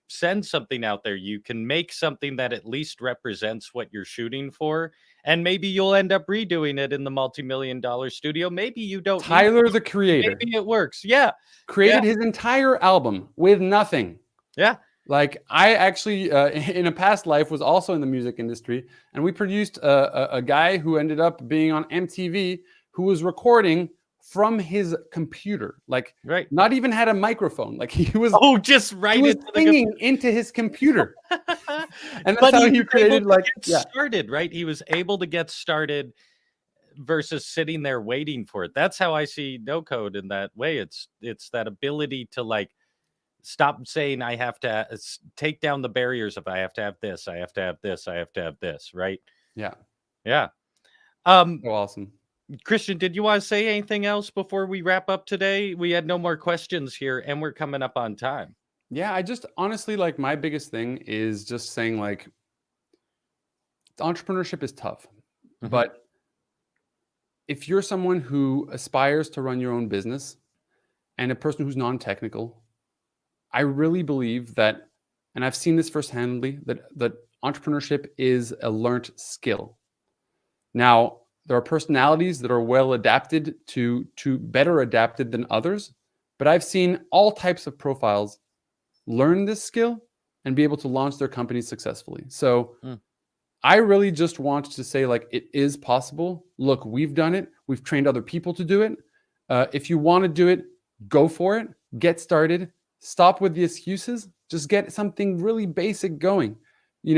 send something out there. You can make something that at least represents what you're shooting for. And maybe you'll end up redoing it in the multi-million-dollar studio. Maybe you don't. Tyler, the creator. Maybe it works. Yeah. Created his entire album with nothing. Yeah. Like, I actually, in a past life, was also in the music industry. And we produced a guy who ended up being on MTV, who was recording from his computer. Like, not even had a microphone. Like, he was just right singing into his computer. And that's how he created, like, started, right? He was able to get started versus sitting there waiting for it. That's how I see no-code in that way. It's that ability to like stop saying I have to take down the barriers of I have to have this, I have to have this, I have to have this, right? Yeah. So awesome. Christian, did you want to say anything else before we wrap up today? We had no more questions here and we're coming up on time. Yeah, I just honestly, like, my biggest thing is just saying, like, entrepreneurship is tough. But if you're someone who aspires to run your own business and a person who's non-technical, I really believe that, and I've seen this firsthand, that entrepreneurship is a learned skill. Now, there are personalities that are well adapted to better adapted than others, but I've seen all types of profiles learn this skill and be able to launch their companies successfully. So I really just want to say, like, it is possible. Look, we've done it. We've trained other people to do it. If you want to do it, go for it. Get started. Stop with the excuses. Just get something really basic going. If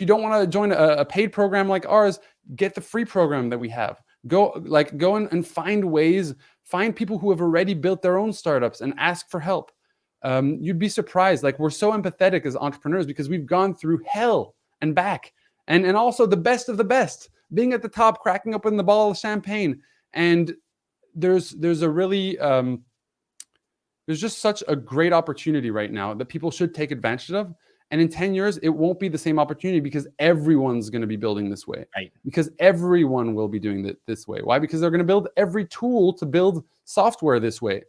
you don't want to join a paid program like ours, get the free program that we have. Go and find ways, find people who have already built their own startups and ask for help. You'd be surprised. Like, we're so empathetic as entrepreneurs because we've gone through hell and back, and also the best of the best, being at the top, cracking open the bottle of champagne. And there's a really there's just such a great opportunity right now that people should take advantage of. And in 10 years, it won't be the same opportunity because everyone's going to be building this way. Right. Because everyone will be doing it this way. Why? Because they're going to build every tool to build software this way.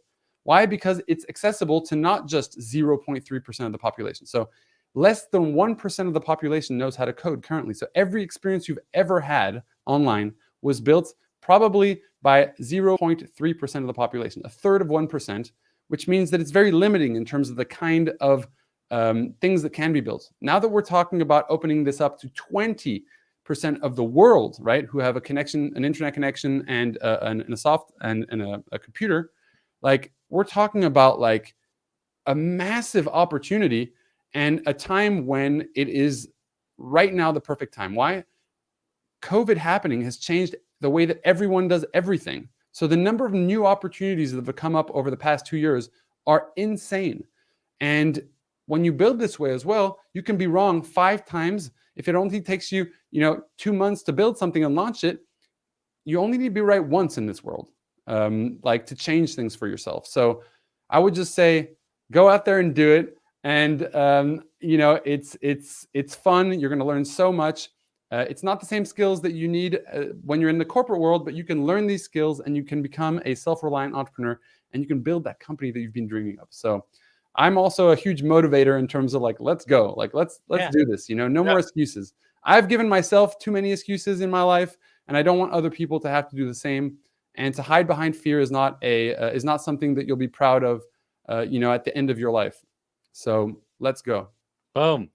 Why? Because it's accessible to not just 0.3% of the population. So less than 1% of the population knows how to code currently. So every experience you've ever had online was built probably by 0.3% of the population, a third of 1%, which means that it's very limiting in terms of the kind of things that can be built. Now that we're talking about opening this up to 20% of the world, right, who have a connection, an internet connection, and a computer, like, we're talking about like a massive opportunity. and a time when it is right now the perfect time. Why? COVID happening has changed the way that everyone does everything. So the number of new opportunities that have come up over the past 2 years are insane. And when you build this way as well, you can be wrong 5 times. If it only takes you, 2 months to build something and launch it, you only need to be right once in this world, like to change things for yourself. So I would just say, go out there and do it. And it's fun. You're going to learn so much. It's not the same skills that you need when you're in the corporate world, but you can learn these skills and you can become a self-reliant entrepreneur and you can build that company that you've been dreaming of. So I'm also a huge motivator in terms of like, let's go, like, let's do this, no more excuses. I've given myself too many excuses in my life, and I don't want other people to have to do the same. And to hide behind fear is not something that you'll be proud of, at the end of your life. So let's go. Boom.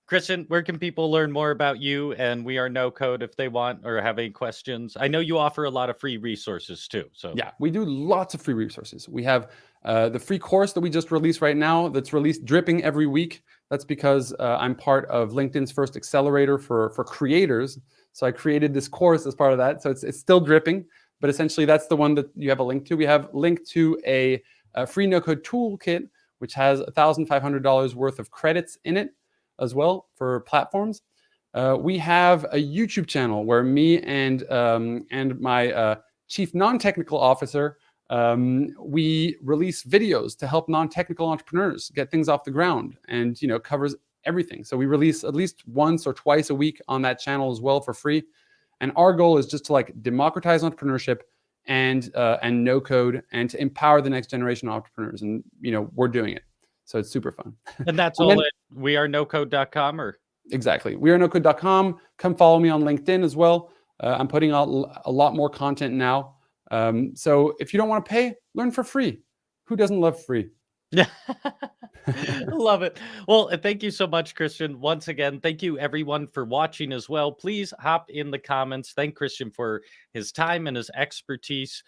Christian, where can people learn more about you and We Are No Code if they want or have any questions? I know you offer a lot of free resources too. So yeah, we do lots of free resources. We have the free course that we just released right now that's released dripping every week. That's because I'm part of LinkedIn's first accelerator for creators. So I created this course as part of that. So it's still dripping, but essentially that's the one that you have a link to. We have linked to a free no-code toolkit, which has $1,500 worth of credits in it as well for platforms. We have a YouTube channel where me and my chief non-technical officer, we release videos to help non-technical entrepreneurs get things off the ground, and covers everything. So we release at least once or twice a week on that channel as well for free. And our goal is just to like democratize entrepreneurship and no code, and to empower the next generation of entrepreneurs. And we're doing it. So it's super fun. And that's all at wearenocode.com or? Exactly. Wearenocode.com. Come follow me on LinkedIn as well. I'm putting out a lot more content now. So if you don't want to pay, learn for free. Who doesn't love free? Yeah. Love it. Well, thank you so much, Christian. Once again, thank you everyone for watching as well. Please hop in the comments. Thank Christian for his time and his expertise.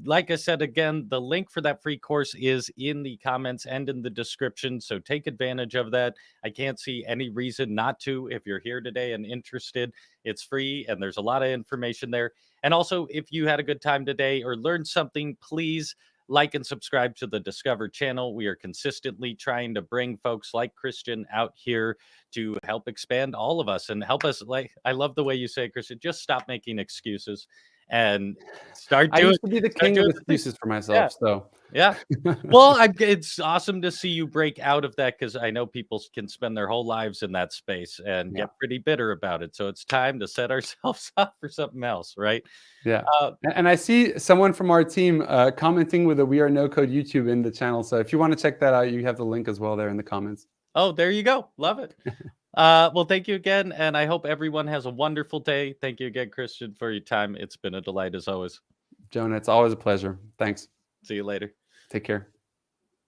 Like I said, again, the link for that free course is in the comments and in the description. So take advantage of that. I can't see any reason not to. If you're here today and interested, it's free and there's a lot of information there. And also, if you had a good time today or learned something, please like and subscribe to the Discover channel. We are consistently trying to bring folks like Christian out here to help expand all of us and help us. Like, I love the way you say, Christian, just stop making excuses and start doing. I used to be the king of excuses for myself. So yeah. Well, it's awesome to see you break out of that, because I know people can spend their whole lives in that space and get pretty bitter about it. So it's time to set ourselves up for something else, right? Yeah. And I see someone from our team commenting with a We Are No Code YouTube in the channel. So if you want to check that out, you have the link as well there in the comments. Oh, there you go. Love it. Well, thank you again. And I hope everyone has a wonderful day. Thank you again, Christian, for your time. It's been a delight as always. Jonah, it's always a pleasure. Thanks. See you later. Take care.